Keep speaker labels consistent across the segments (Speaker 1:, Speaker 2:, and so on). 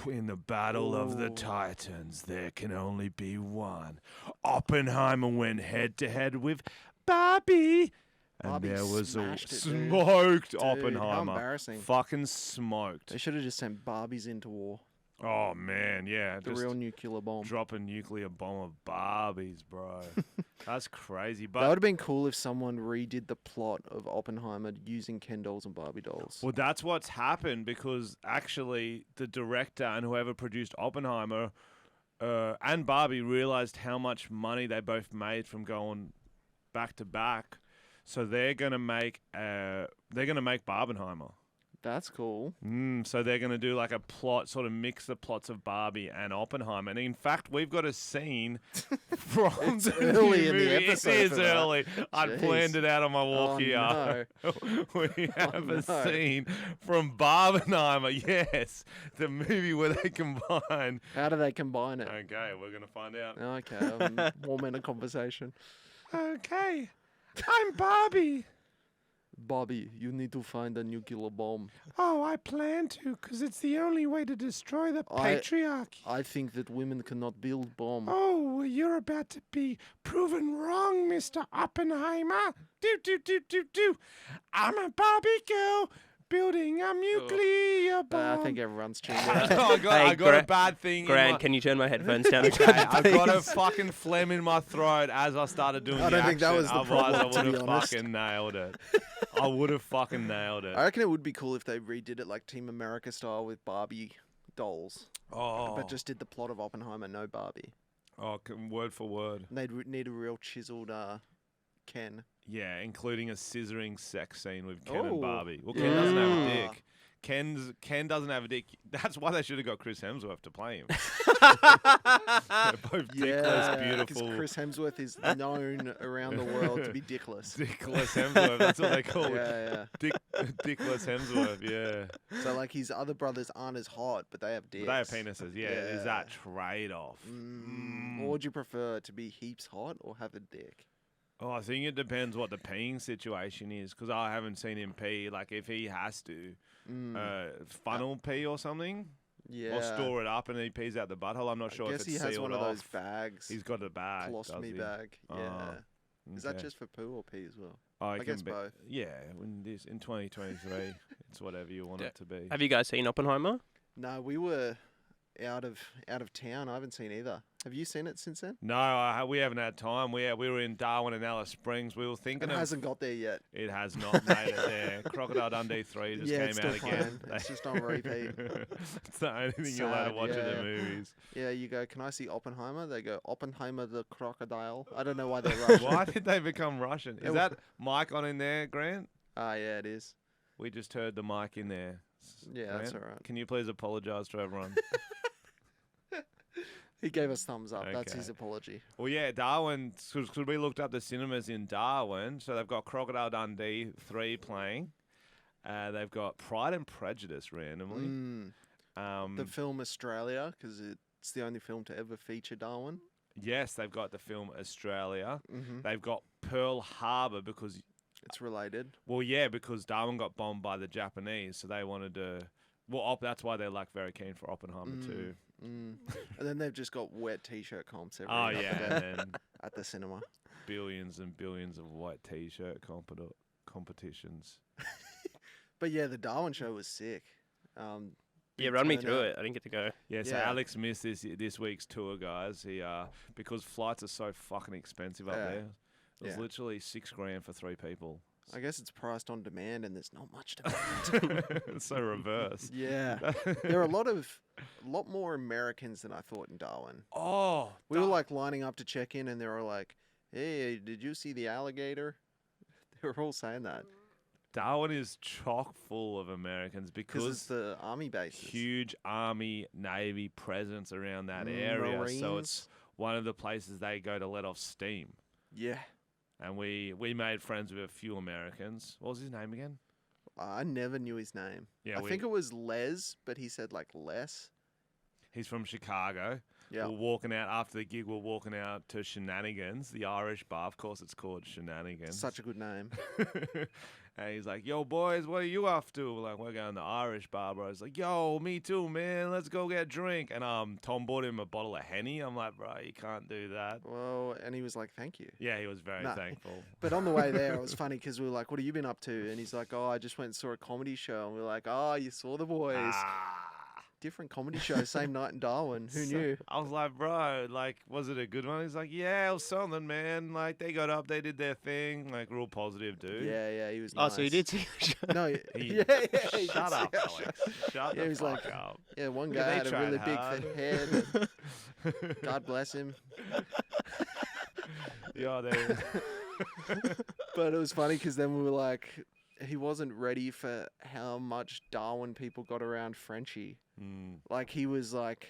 Speaker 1: In the battle of the Titans, there can only be one. Oppenheimer went head to head with Barbie. And
Speaker 2: Barbie
Speaker 1: there was a
Speaker 2: smashed it, dude.
Speaker 1: smoked
Speaker 2: Dude,
Speaker 1: Oppenheimer.
Speaker 2: how embarrassing.
Speaker 1: Fucking smoked.
Speaker 2: They should have just sent Barbies into war.
Speaker 1: Oh, man, yeah.
Speaker 2: The
Speaker 1: just
Speaker 2: real nuclear bomb.
Speaker 1: drop a nuclear bomb of Barbies, bro. That's crazy.
Speaker 2: That
Speaker 1: But
Speaker 2: would have been cool if someone redid the plot of Oppenheimer using Ken dolls and Barbie dolls.
Speaker 1: well, that's what's happened because actually the director and whoever produced Oppenheimer and Barbie realized how much money they both made from going back to back. So they're gonna make Barbenheimer.
Speaker 2: That's cool.
Speaker 1: So they're gonna do like a plot, sort of mix the plots of Barbie and Oppenheimer. And in fact, we've got a scene from
Speaker 2: It's
Speaker 1: the
Speaker 2: early in
Speaker 1: movie.
Speaker 2: the episode
Speaker 1: It is
Speaker 2: for that.
Speaker 1: early. I
Speaker 2: Jeez.
Speaker 1: planned it out on my walk
Speaker 2: Oh,
Speaker 1: here.
Speaker 2: no.
Speaker 1: We have
Speaker 2: no.
Speaker 1: a scene from Barbenheimer. Yes, the movie where they combine.
Speaker 2: How do they combine it?
Speaker 1: Okay, we're gonna find out.
Speaker 2: Okay, warm in a conversation.
Speaker 1: Okay, I'm Barbie.
Speaker 2: Bobby, you need to find a nuclear bomb.
Speaker 1: Oh, I plan to, because it's the only way to destroy the
Speaker 2: I-
Speaker 1: patriarchy.
Speaker 2: I think that women cannot build bomb.
Speaker 1: Oh, well, you're about to be proven wrong, Mr. Oppenheimer. Do. I'm a Barbie girl building a nuclear bomb.
Speaker 2: I think everyone's tuned
Speaker 1: I
Speaker 2: out.
Speaker 1: got a bad thing
Speaker 3: Grant,
Speaker 1: in my...
Speaker 3: can you turn my headphones down?
Speaker 1: Okay, I've got a
Speaker 3: please?
Speaker 1: fucking phlegm in my throat as I started doing
Speaker 2: I
Speaker 1: the
Speaker 2: don't think that
Speaker 1: accent.
Speaker 2: was the
Speaker 1: Otherwise,
Speaker 2: problem, to
Speaker 1: I would
Speaker 2: be
Speaker 1: have
Speaker 2: honest.
Speaker 1: fucking nailed it. I would have fucking nailed it.
Speaker 2: I reckon it would be cool if they redid it like Team America style with Barbie dolls,
Speaker 1: Oh,
Speaker 2: but just did the plot of Oppenheimer, no Barbie.
Speaker 1: Word for word.
Speaker 2: And they'd need a real chiseled Ken.
Speaker 1: Yeah, including a scissoring sex scene with Ken and
Speaker 2: Oh.
Speaker 1: Barbie. Well, Ken doesn't have a dick. Ken doesn't have a dick. That's why they should have got Chris Hemsworth to play him. They're both dickless,
Speaker 2: because
Speaker 1: beautiful.
Speaker 2: Chris Hemsworth is known around the world to be dickless.
Speaker 1: Dickless Hemsworth. That's what they call it.
Speaker 2: Yeah,
Speaker 1: Dickless Hemsworth. Yeah.
Speaker 2: yeah. So like his other brothers aren't as hot, but they have dicks.
Speaker 1: They have penises. Yeah. Is
Speaker 2: Yeah.
Speaker 1: that trade-off?
Speaker 2: Or would you prefer to be heaps hot or have a dick?
Speaker 1: Oh, I think it depends what the peeing situation is, because I haven't seen him pee. Like if he has to funnel pee or something.
Speaker 2: Yeah.
Speaker 1: Or store it up and he pees out the butthole. I'm not sure
Speaker 2: I
Speaker 1: if
Speaker 2: guess
Speaker 1: it's
Speaker 2: he has
Speaker 1: sealed
Speaker 2: one of those
Speaker 1: off.
Speaker 2: bags.
Speaker 1: He's got a bag. does
Speaker 2: Colostomy
Speaker 1: he?
Speaker 2: bag. Yeah.
Speaker 1: Oh,
Speaker 2: Is that
Speaker 1: okay.
Speaker 2: just for poo or pee as well?
Speaker 1: Oh, it
Speaker 2: I
Speaker 1: can
Speaker 2: guess
Speaker 1: be-
Speaker 2: both.
Speaker 1: Yeah, in 2023, it's whatever you want it to be.
Speaker 3: Have you guys seen Oppenheimer?
Speaker 2: No, we were out of town. I haven't seen either. Have you seen it since then?
Speaker 1: No, we haven't had time. We were in Darwin and Alice Springs. We were thinking
Speaker 2: It
Speaker 1: of...
Speaker 2: hasn't got there yet.
Speaker 1: It has not made it there. Crocodile Dundee 3 just
Speaker 2: Yeah,
Speaker 1: came
Speaker 2: it's
Speaker 1: out
Speaker 2: still
Speaker 1: again.
Speaker 2: playing. It's just on repeat.
Speaker 1: It's the only thing you're allowed to
Speaker 2: Sad,
Speaker 1: watch in the
Speaker 2: yeah.
Speaker 1: movies.
Speaker 2: Yeah, you go, can I see Oppenheimer? They go, Oppenheimer the crocodile. I don't know why they're Russian.
Speaker 1: Why did they become Russian? Is
Speaker 2: It
Speaker 1: that mic on in there, Grant?
Speaker 2: Ah, yeah, it is.
Speaker 1: We just heard the mic in there.
Speaker 2: Yeah, that's
Speaker 1: Grant,
Speaker 2: all right.
Speaker 1: Can you please apologise to everyone?
Speaker 2: He gave us thumbs up. That's
Speaker 1: Okay.
Speaker 2: his apology.
Speaker 1: Well, yeah, Darwin, because we looked up the cinemas in Darwin, so they've got Crocodile Dundee 3 playing. They've got Pride and Prejudice randomly.
Speaker 2: The film Australia, because it's the only film to ever feature Darwin.
Speaker 1: Yes, they've got the film Australia.
Speaker 2: Mm-hmm.
Speaker 1: They've got Pearl Harbor because,
Speaker 2: It's related.
Speaker 1: well, yeah, because Darwin got bombed by the Japanese, so they wanted to. Well, that's why they're like very keen for Oppenheimer too.
Speaker 2: And then they've just got wet T-shirt comps every
Speaker 1: Oh
Speaker 2: other
Speaker 1: yeah,
Speaker 2: day
Speaker 1: and then
Speaker 2: at the cinema.
Speaker 1: billions and billions of white T-shirt competitions.
Speaker 2: But yeah, the Darwin show was sick.
Speaker 3: Yeah,
Speaker 2: Big
Speaker 3: run me through
Speaker 2: turnout.
Speaker 3: it. I didn't get to go.
Speaker 1: Yeah, so
Speaker 2: Yeah.
Speaker 1: Alex missed this week's tour, guys. He because flights are so fucking expensive up
Speaker 2: Yeah.
Speaker 1: there. It was
Speaker 2: Yeah.
Speaker 1: literally $6,000 for 3 people.
Speaker 2: I guess it's priced on demand, and there's not much demand.
Speaker 1: It's so reverse.
Speaker 2: Yeah, there are a lot more Americans than I thought in Darwin.
Speaker 1: Oh,
Speaker 2: We were like lining up to check in, and they were like, "Hey, did you see the alligator?" They were all saying that
Speaker 1: Darwin is chock full of Americans
Speaker 2: because
Speaker 1: because
Speaker 2: it's the army bases.
Speaker 1: huge Army, Navy presence around that area. So it's
Speaker 2: Marines.
Speaker 1: one of the places they go to let off steam.
Speaker 2: Yeah,
Speaker 1: And we made friends with a few Americans. What was his name again?
Speaker 2: I never knew his name.
Speaker 1: Yeah,
Speaker 2: I think it was Les, but he said like Les.
Speaker 1: He's from Chicago.
Speaker 2: Yeah.
Speaker 1: we're walking out after the gig. We're walking out to Shenanigans, the Irish bar. Of course, it's called Shenanigans.
Speaker 2: Such a good name.
Speaker 1: And he's like, "Yo, boys, what are you off to?" We're like, "We're going to the Irish bar, bro." He's like, "Yo, me too, man. Let's go get a drink." And Tom bought him a bottle of Henny. I'm like, "Bro, you can't do that."
Speaker 2: Well, and he was like, "Thank you."
Speaker 1: Yeah, he was very
Speaker 2: Nah.
Speaker 1: thankful.
Speaker 2: But on the way there, it was funny because we were like, "What have you been up to?" And he's like, "Oh, I just went and saw a comedy show." And we are like, "Oh, you saw the boys."
Speaker 1: Ah.
Speaker 2: Different comedy show, same night in Darwin. Who
Speaker 1: So-
Speaker 2: knew?
Speaker 1: I was like, "Bro, like, was it a good one?" He's like, "Yeah, it was something, man. Like, they got up, they did their thing. Like, real positive, dude."
Speaker 2: Yeah, he was.
Speaker 3: Oh, so you
Speaker 2: nice.
Speaker 3: did see the show?
Speaker 2: No,
Speaker 1: He-
Speaker 2: yeah, he
Speaker 1: Shut
Speaker 2: did
Speaker 1: up,
Speaker 2: see our
Speaker 1: Alex. Shut
Speaker 2: Yeah,
Speaker 1: the
Speaker 2: he was
Speaker 1: fuck
Speaker 2: like-
Speaker 1: up.
Speaker 2: Yeah, one
Speaker 1: Yeah,
Speaker 2: guy
Speaker 1: they
Speaker 2: had a
Speaker 1: tried
Speaker 2: really
Speaker 1: hard.
Speaker 2: big head. And God bless him.
Speaker 1: Yeah, they.
Speaker 2: But it was funny because then we were like, he wasn't ready for how much Darwin people got around Frenchy.
Speaker 1: Mm.
Speaker 2: Like he was like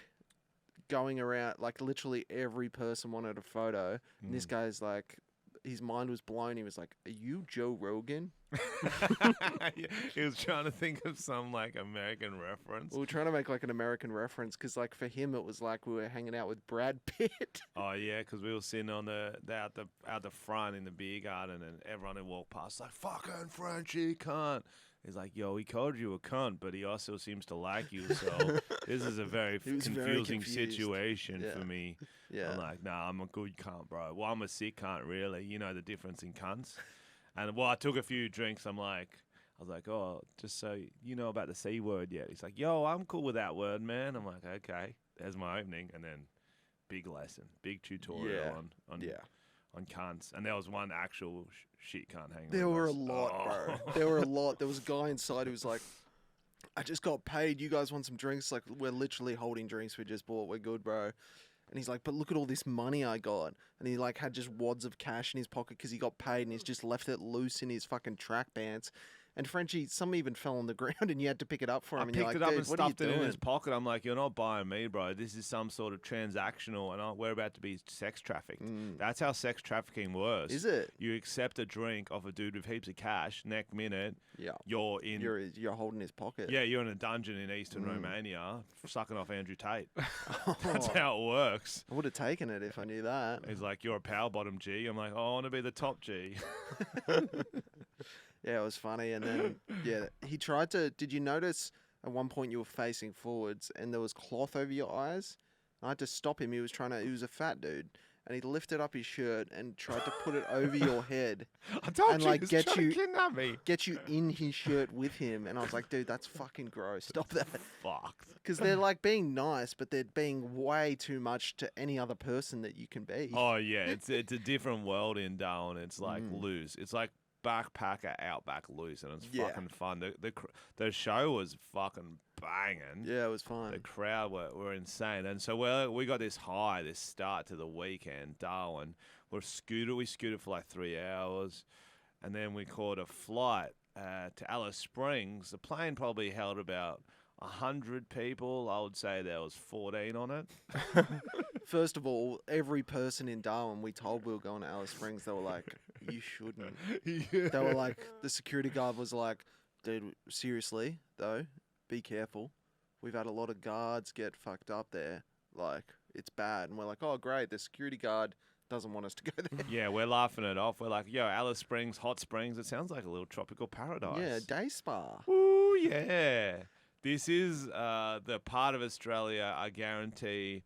Speaker 2: going around, like literally every person wanted a photo. And this
Speaker 1: Mm.
Speaker 2: guy's like, his mind was blown. He was like, "Are you Joe Rogan?"
Speaker 1: Yeah, he was trying to think of some like American reference.
Speaker 2: We were trying to make like an American reference because like for him it was like we were hanging out with Brad Pitt.
Speaker 1: Oh yeah, because we were sitting on out the front in the beer garden, and everyone who walked past like, "Fucking Frenchy cunt." He's like, "Yo, he called you a cunt, but he also seems to like you, so this is a very
Speaker 2: He was very
Speaker 1: confusing
Speaker 2: confused.
Speaker 1: situation
Speaker 2: Yeah.
Speaker 1: for me."
Speaker 2: Yeah.
Speaker 1: I'm like, "Nah, I'm a good cunt, bro. Well, I'm a sick cunt, really. You know the difference in cunts." And well, I took a few drinks. I was like, "Oh, just so you know about the C word yet?" He's like, "Yo, I'm cool with that word, man." I'm like, "Okay, there's my opening." And then big lesson, big tutorial
Speaker 2: Yeah.
Speaker 1: on
Speaker 2: Yeah.
Speaker 1: on cunts. And there was one actual shit cunt hanging
Speaker 2: There
Speaker 1: with
Speaker 2: were a
Speaker 1: us.
Speaker 2: lot, bro.
Speaker 1: Oh.
Speaker 2: There were a lot. There was a guy inside who was like, "I just got paid. You guys want some drinks?" Like, we're literally holding drinks we just bought. We're good, bro. And he's like, "But look at all this money I got." And he like had just wads of cash in his pocket because he got paid and he's just left it loose in his fucking track pants. And Frenchie, some even fell on the ground and you had to pick it up for him.
Speaker 1: I
Speaker 2: and
Speaker 1: picked
Speaker 2: you're like,
Speaker 1: it up
Speaker 2: "Dude,
Speaker 1: and
Speaker 2: what are you
Speaker 1: stuffed it in
Speaker 2: doing?"
Speaker 1: his pocket. I'm like, "You're not buying me, bro. This is some sort of transactional, and we're about to be sex trafficked."
Speaker 2: Mm.
Speaker 1: That's how sex trafficking works.
Speaker 2: Is it?
Speaker 1: You accept a drink off a dude with heaps of cash. Next minute,
Speaker 2: Yeah.
Speaker 1: you're in.
Speaker 2: You're holding his pocket.
Speaker 1: Yeah, you're in a dungeon in Eastern
Speaker 2: Mm.
Speaker 1: Romania, sucking off Andrew Tate.
Speaker 2: Oh,
Speaker 1: That's how it works.
Speaker 2: I would have taken it if I knew that.
Speaker 1: He's like, "You're a power bottom G." I'm like, "Oh, I want to be the top G."
Speaker 2: Yeah, it was funny. And then, yeah, he tried to. Did you notice at one point you were facing forwards and there was cloth over your eyes? I had to stop him. He was a fat dude. And he lifted up his shirt and tried to put it over your head,
Speaker 1: I told
Speaker 2: And,
Speaker 1: you,
Speaker 2: like,
Speaker 1: he's
Speaker 2: get
Speaker 1: trying
Speaker 2: you-
Speaker 1: to kidnap me.
Speaker 2: get you in his shirt with him. And I was like, "Dude, that's fucking gross. Stop that."
Speaker 1: Fucked.
Speaker 2: Because they're like being nice, but they're being way too much to any other person that you can be.
Speaker 1: Oh yeah, it's a different world in Darwin. It's like
Speaker 2: Mm.
Speaker 1: loose. It's like backpacker outback loose, and it's
Speaker 2: Yeah.
Speaker 1: fucking fun. The show was fucking banging.
Speaker 2: Yeah, it was
Speaker 1: The
Speaker 2: fun.
Speaker 1: crowd were insane, and so we got this start to the weekend. Darwin, we scooted for like 3 hours, and then we caught a flight to Alice Springs. The plane probably held about 100 people. I would say there was 14 on it.
Speaker 2: First of all, every person in Darwin we told we were going to Alice Springs, they were like, "You shouldn't."
Speaker 1: Yeah.
Speaker 2: They were like, the security guard was like, "Dude, seriously, though, be careful. We've had a lot of guards get fucked up there. Like, it's bad." And we're like, "Oh, great. The security guard doesn't want us to go there."
Speaker 1: Yeah, we're laughing it off. We're like, "Yo, Alice Springs, hot springs. It sounds like a little tropical paradise."
Speaker 2: Yeah, day spa.
Speaker 1: Ooh, yeah. This is the part of Australia I guarantee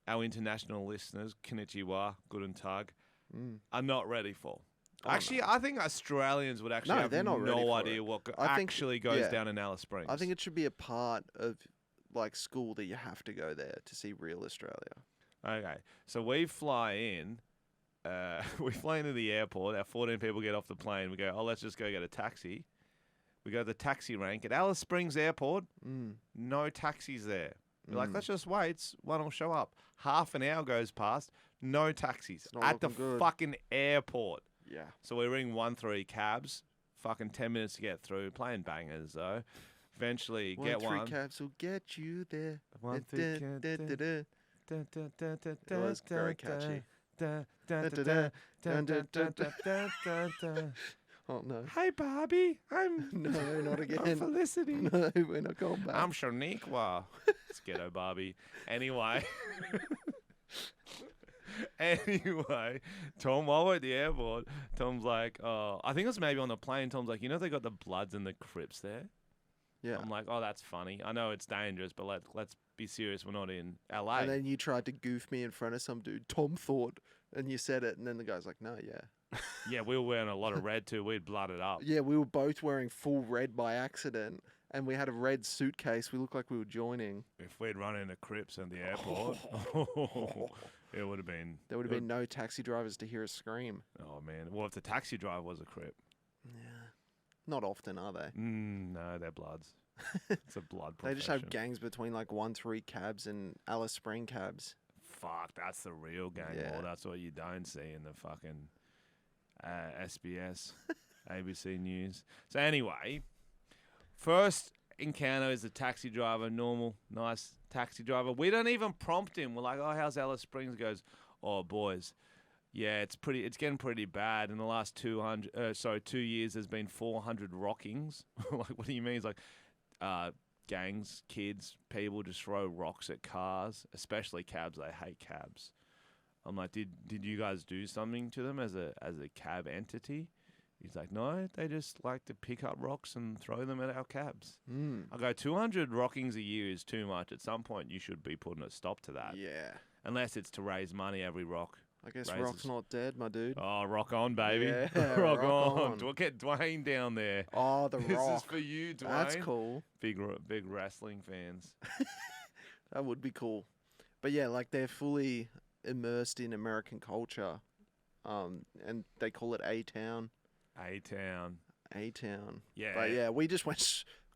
Speaker 1: our international listeners, konnichiwa, guten tag,
Speaker 2: Mm.
Speaker 1: are not ready for.
Speaker 2: Oh,
Speaker 1: Actually, I think Australians would actually
Speaker 2: No,
Speaker 1: have
Speaker 2: they're not ready
Speaker 1: no
Speaker 2: for
Speaker 1: idea
Speaker 2: it.
Speaker 1: what
Speaker 2: I think-
Speaker 1: actually goes
Speaker 2: yeah.
Speaker 1: down in Alice Springs.
Speaker 2: I think it should be a part of, like, school that you have to go there to see real Australia.
Speaker 1: Okay, so we fly in. We fly into the airport. Our 14 people get off the plane. We go, "Oh, let's just go get a taxi." We go to the taxi rank at Alice Springs Airport.
Speaker 2: Mm.
Speaker 1: No taxis there. We're like,
Speaker 2: Mm.
Speaker 1: "Let's just wait. One will show up." Half an hour goes past. No taxis
Speaker 2: not
Speaker 1: at the
Speaker 2: looking good.
Speaker 1: fucking airport.
Speaker 2: Yeah.
Speaker 1: So we ring 1-3 cabs. Fucking 10 minutes to get through. Playing bangers though. Eventually get
Speaker 2: 1-3
Speaker 1: one.
Speaker 2: cabs will get you there.
Speaker 1: 1-3
Speaker 2: Da,
Speaker 1: cab-
Speaker 2: da, da, da.
Speaker 1: Dun, dun, dun, dun,
Speaker 2: It was
Speaker 1: dun,
Speaker 2: very
Speaker 1: dun,
Speaker 2: catchy.
Speaker 1: dun, dun,
Speaker 2: Da,
Speaker 1: dun,
Speaker 2: da,
Speaker 1: dun, dun,
Speaker 2: da,
Speaker 1: dun,
Speaker 2: da,
Speaker 1: dun, dun, dun, dun.
Speaker 2: Oh, no.
Speaker 1: Hi, Barbie. I'm
Speaker 2: No, not
Speaker 1: I'm
Speaker 2: again.
Speaker 1: Felicity.
Speaker 2: No, we're not going back.
Speaker 1: I'm Shaniqua. It's Ghetto Barbie. Anyway, Anyway, Tom, while we're at the airport, Tom's like, I think it was maybe on the plane. Tom's like, they got the Bloods and the Crips there.
Speaker 2: Yeah.
Speaker 1: I'm like, oh, that's funny. I know it's dangerous, but let's be serious. We're not in LA.
Speaker 2: And then you tried to goof me in front of some dude. Tom thought, and you said it, and then the guy's like, no, yeah.
Speaker 1: Yeah, we were wearing a lot of red too. We'd blooded up.
Speaker 2: Yeah, we were both wearing full red by accident, and we had a red suitcase. We looked like we were joining.
Speaker 1: If we'd run into Crips in the airport, it would have been.
Speaker 2: There would have been no taxi drivers to hear us scream.
Speaker 1: Oh man! Well, if the taxi driver was a Crip.
Speaker 2: Yeah. Not often, are they?
Speaker 1: No, they're Bloods. It's a blood profession.
Speaker 2: They just have gangs between like 1-3 cabs and Alice Spring cabs.
Speaker 1: Fuck, that's the real gang war. That's what you don't see in the fucking SBS, ABC News. So anyway, first encounter is the taxi driver, normal, nice taxi driver. We don't even prompt him. We're like, oh, how's Alice Springs? He goes, oh, boys. Yeah, it's getting pretty bad. In the last 2 years, there's been 400 rockings. Like, what do you mean? He's like, gangs, kids, people just throw rocks at cars, especially cabs. They hate cabs. I'm like, did you guys do something to them as a cab entity? He's like, no, they just like to pick up rocks and throw them at our cabs. I go, 200 rockings a year is too much. At some point, you should be putting a stop to that.
Speaker 2: Yeah.
Speaker 1: Unless it's to raise money every rock.
Speaker 2: I guess
Speaker 1: raises.
Speaker 2: Rock's not dead, my dude.
Speaker 1: Oh, rock on, baby.
Speaker 2: Yeah,
Speaker 1: rock
Speaker 2: rock
Speaker 1: on.
Speaker 2: on.
Speaker 1: We'll get Dwayne down there.
Speaker 2: Oh, the
Speaker 1: This
Speaker 2: Rock.
Speaker 1: is for you, Dwayne.
Speaker 2: That's cool.
Speaker 1: Big wrestling fans.
Speaker 2: That would be cool. But yeah, like they're fully immersed in American culture. And they call it A-Town.
Speaker 1: A-Town.
Speaker 2: A-Town.
Speaker 1: Yeah.
Speaker 2: But yeah, we just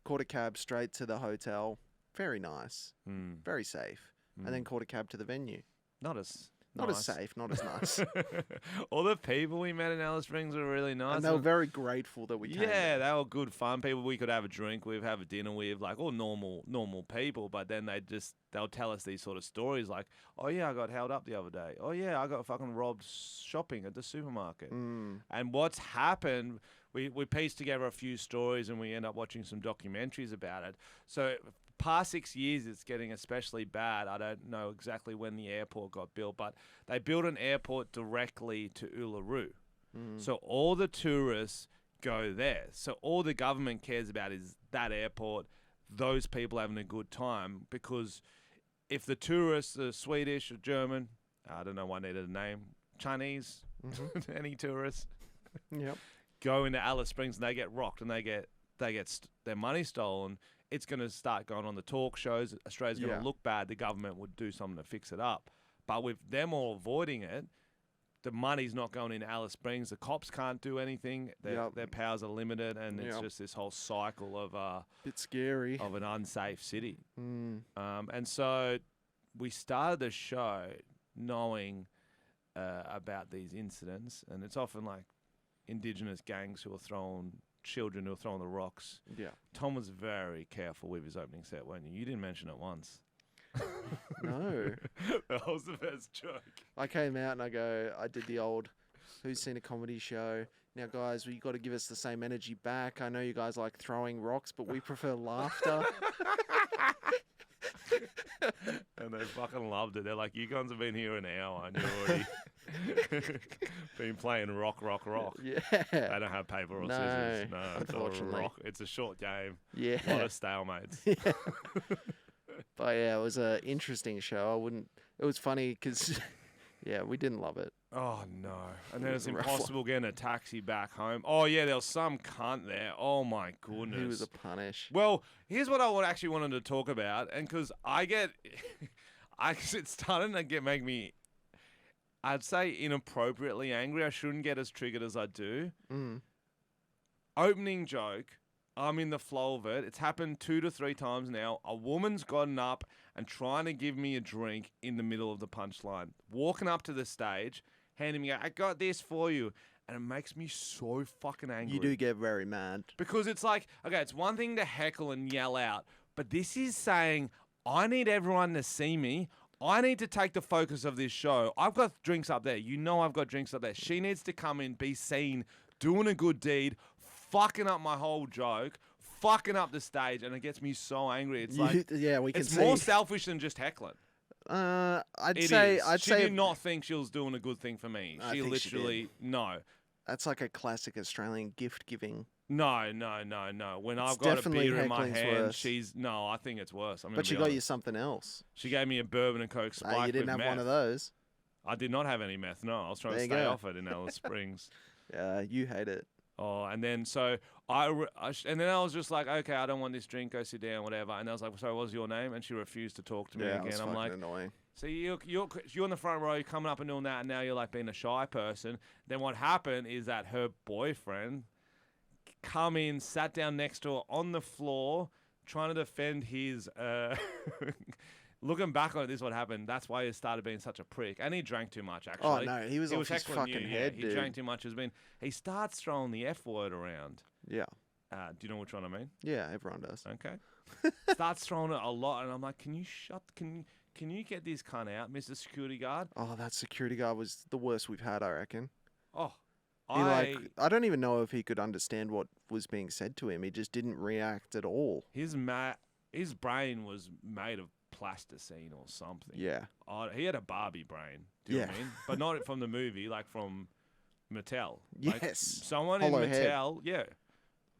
Speaker 2: caught a cab straight to the hotel. Very nice. Very safe. And then caught a cab to the venue.
Speaker 1: Not as
Speaker 2: Not
Speaker 1: nice.
Speaker 2: as safe, not as nice.
Speaker 1: All the people we met in Alice Springs were really nice.
Speaker 2: And they were very grateful that we came.
Speaker 1: Yeah, they were good fun people we could have a drink with, have a dinner with, like all normal people. But then they'll tell us these sort of stories like, oh yeah, I got held up the other day. Oh yeah, I got fucking robbed shopping at the supermarket. And what's happened, we pieced together a few stories and we end up watching some documentaries about it. So past 6 years, it's getting especially bad. I don't know exactly when the airport got built, but they built an airport directly to Uluru. So all the tourists go there. So all the government cares about is that airport, those people having a good time. Because if the tourists are Swedish or German, I don't know why I needed a name, Chinese, any tourists,
Speaker 2: Yep.
Speaker 1: go into Alice Springs and they get rocked and they get their money stolen, it's going to start going on the talk shows. Australia's going to look bad. The government would do something to fix it up. But with them all avoiding it, the money's not going into Alice Springs. The cops can't do anything. Their powers are limited, and it's just this whole cycle of
Speaker 2: bit scary
Speaker 1: of an unsafe city. And so we started the show knowing about these incidents, and it's often like Indigenous gangs who are throwing children who are throwing the rocks.
Speaker 2: Yeah.
Speaker 1: Tom was very careful with his opening set, weren't you? You didn't mention it once.
Speaker 2: No.
Speaker 1: That was the best joke.
Speaker 2: I came out and I did the old, who's seen a comedy show? Now, guys, you got to give us the same energy back. I know you guys like throwing rocks, but we prefer laughter.
Speaker 1: And they fucking loved it. They're like, you guys have been here an hour and you're already been playing rock.
Speaker 2: Yeah.
Speaker 1: They don't have paper or scissors. No, it's all
Speaker 2: unfortunately.
Speaker 1: rock. It's a short game.
Speaker 2: Yeah.
Speaker 1: A lot of stalemates.
Speaker 2: Yeah. But yeah, it was an interesting show. It was funny because, yeah, we didn't love it.
Speaker 1: Oh, no. And then it's
Speaker 2: Rough
Speaker 1: impossible getting a taxi back home. Oh, yeah, there was some cunt there. Oh, my goodness.
Speaker 2: He was a punish.
Speaker 1: Well, here's what I actually wanted to talk about. And because it's starting to make me, I'd say, inappropriately angry. I shouldn't get as triggered as I do. Opening joke. I'm in the flow of it. It's happened 2 to 3 times now. A woman's gotten up and trying to give me a drink in the middle of the punchline. Walking up to the stage, handing me, I got this for you. And it makes me so fucking angry.
Speaker 2: You do get very mad.
Speaker 1: Because it's like, okay, it's one thing to heckle and yell out, but this is saying, I need everyone to see me. I need to take the focus of this show. I've got drinks up there. You know I've got drinks up there. She needs to come in, be seen, doing a good deed, fucking up my whole joke, fucking up the stage, and it gets me so angry. It's like,
Speaker 2: Yeah, we can
Speaker 1: it's
Speaker 2: see.
Speaker 1: more selfish than just heckling.
Speaker 2: I'd
Speaker 1: It
Speaker 2: say
Speaker 1: is.
Speaker 2: I'd
Speaker 1: She
Speaker 2: say
Speaker 1: did not think she was doing a good thing for me.
Speaker 2: I
Speaker 1: She
Speaker 2: think she
Speaker 1: literally no.
Speaker 2: that's like a classic Australian gift giving.
Speaker 1: No. When
Speaker 2: It's
Speaker 1: I've got a
Speaker 2: definitely
Speaker 1: beer in my
Speaker 2: heckling's
Speaker 1: hand,
Speaker 2: worse.
Speaker 1: she's no. I think it's worse. I'm gonna
Speaker 2: But she
Speaker 1: be
Speaker 2: got you
Speaker 1: honest.
Speaker 2: something else.
Speaker 1: She gave me a bourbon and Coke Spike
Speaker 2: You didn't
Speaker 1: with
Speaker 2: have
Speaker 1: meth.
Speaker 2: one of those.
Speaker 1: I did not have any meth. No, I was trying
Speaker 2: There
Speaker 1: to
Speaker 2: you
Speaker 1: stay
Speaker 2: go.
Speaker 1: off it in Alice Springs.
Speaker 2: Yeah, you hate it.
Speaker 1: Oh, and then so and then I was just like, okay, I don't want this drink. Go sit down, whatever. And I was like, so what was your name? And she refused to talk to me
Speaker 2: Yeah, it
Speaker 1: again.
Speaker 2: was
Speaker 1: I'm
Speaker 2: fucking
Speaker 1: like,
Speaker 2: annoying.
Speaker 1: so you're in the front row, you're coming up and doing that, and now you're like being a shy person. Then what happened is that her boyfriend come in, sat down next to her on the floor, trying to defend his. Looking back on it, this is what happened. That's why he started being such a prick, and he drank too much.
Speaker 2: Oh
Speaker 1: Actually,
Speaker 2: no, he was off his
Speaker 1: heckling
Speaker 2: fucking
Speaker 1: you,
Speaker 2: head,
Speaker 1: He
Speaker 2: dude.
Speaker 1: drank too much. He starts throwing the F word around.
Speaker 2: Yeah,
Speaker 1: Do you know which one I mean?
Speaker 2: yeah, everyone does.
Speaker 1: Okay. Starts throwing it a lot, and I'm like, can you get this cunt out, Mr. Security Guard?
Speaker 2: Oh, that security guard was the worst we've had, I reckon.
Speaker 1: Oh,
Speaker 2: I don't even know if he could understand what was being said to him. He just didn't react at all.
Speaker 1: his brain was made of plasticine or something.
Speaker 2: Yeah.
Speaker 1: He had a Barbie brain. Do you know what I
Speaker 2: Yeah.
Speaker 1: mean? But not from the movie, like from Mattel. Like,
Speaker 2: Yes.
Speaker 1: someone
Speaker 2: Hollow
Speaker 1: in
Speaker 2: head.
Speaker 1: Mattel, yeah,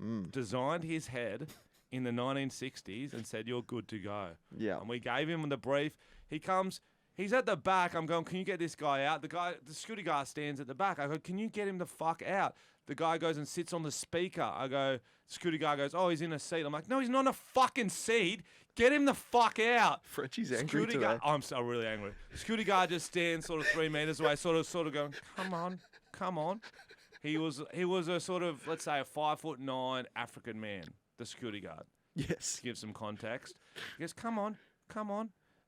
Speaker 2: Mm.
Speaker 1: designed his head in the 1960s and said, "You're good to go."
Speaker 2: Yeah.
Speaker 1: And we gave him the brief. He comes. He's at the back. I'm going, can you get this guy out? The security guard stands at the back. I go, can you get him the fuck out? The guy goes and sits on the speaker. I go, security guard goes, oh, he's in a seat. I'm like, no, he's not in a fucking seat. Get him the fuck out.
Speaker 2: Frenchy's angry
Speaker 1: Security
Speaker 2: today.
Speaker 1: guard, I'm so really angry. Security guard just stands sort of 3 meters away, sort of going, come on. He was a sort of, let's say, a 5'9" African man. The security guard.
Speaker 2: Yes.
Speaker 1: To give some context. He goes, come on.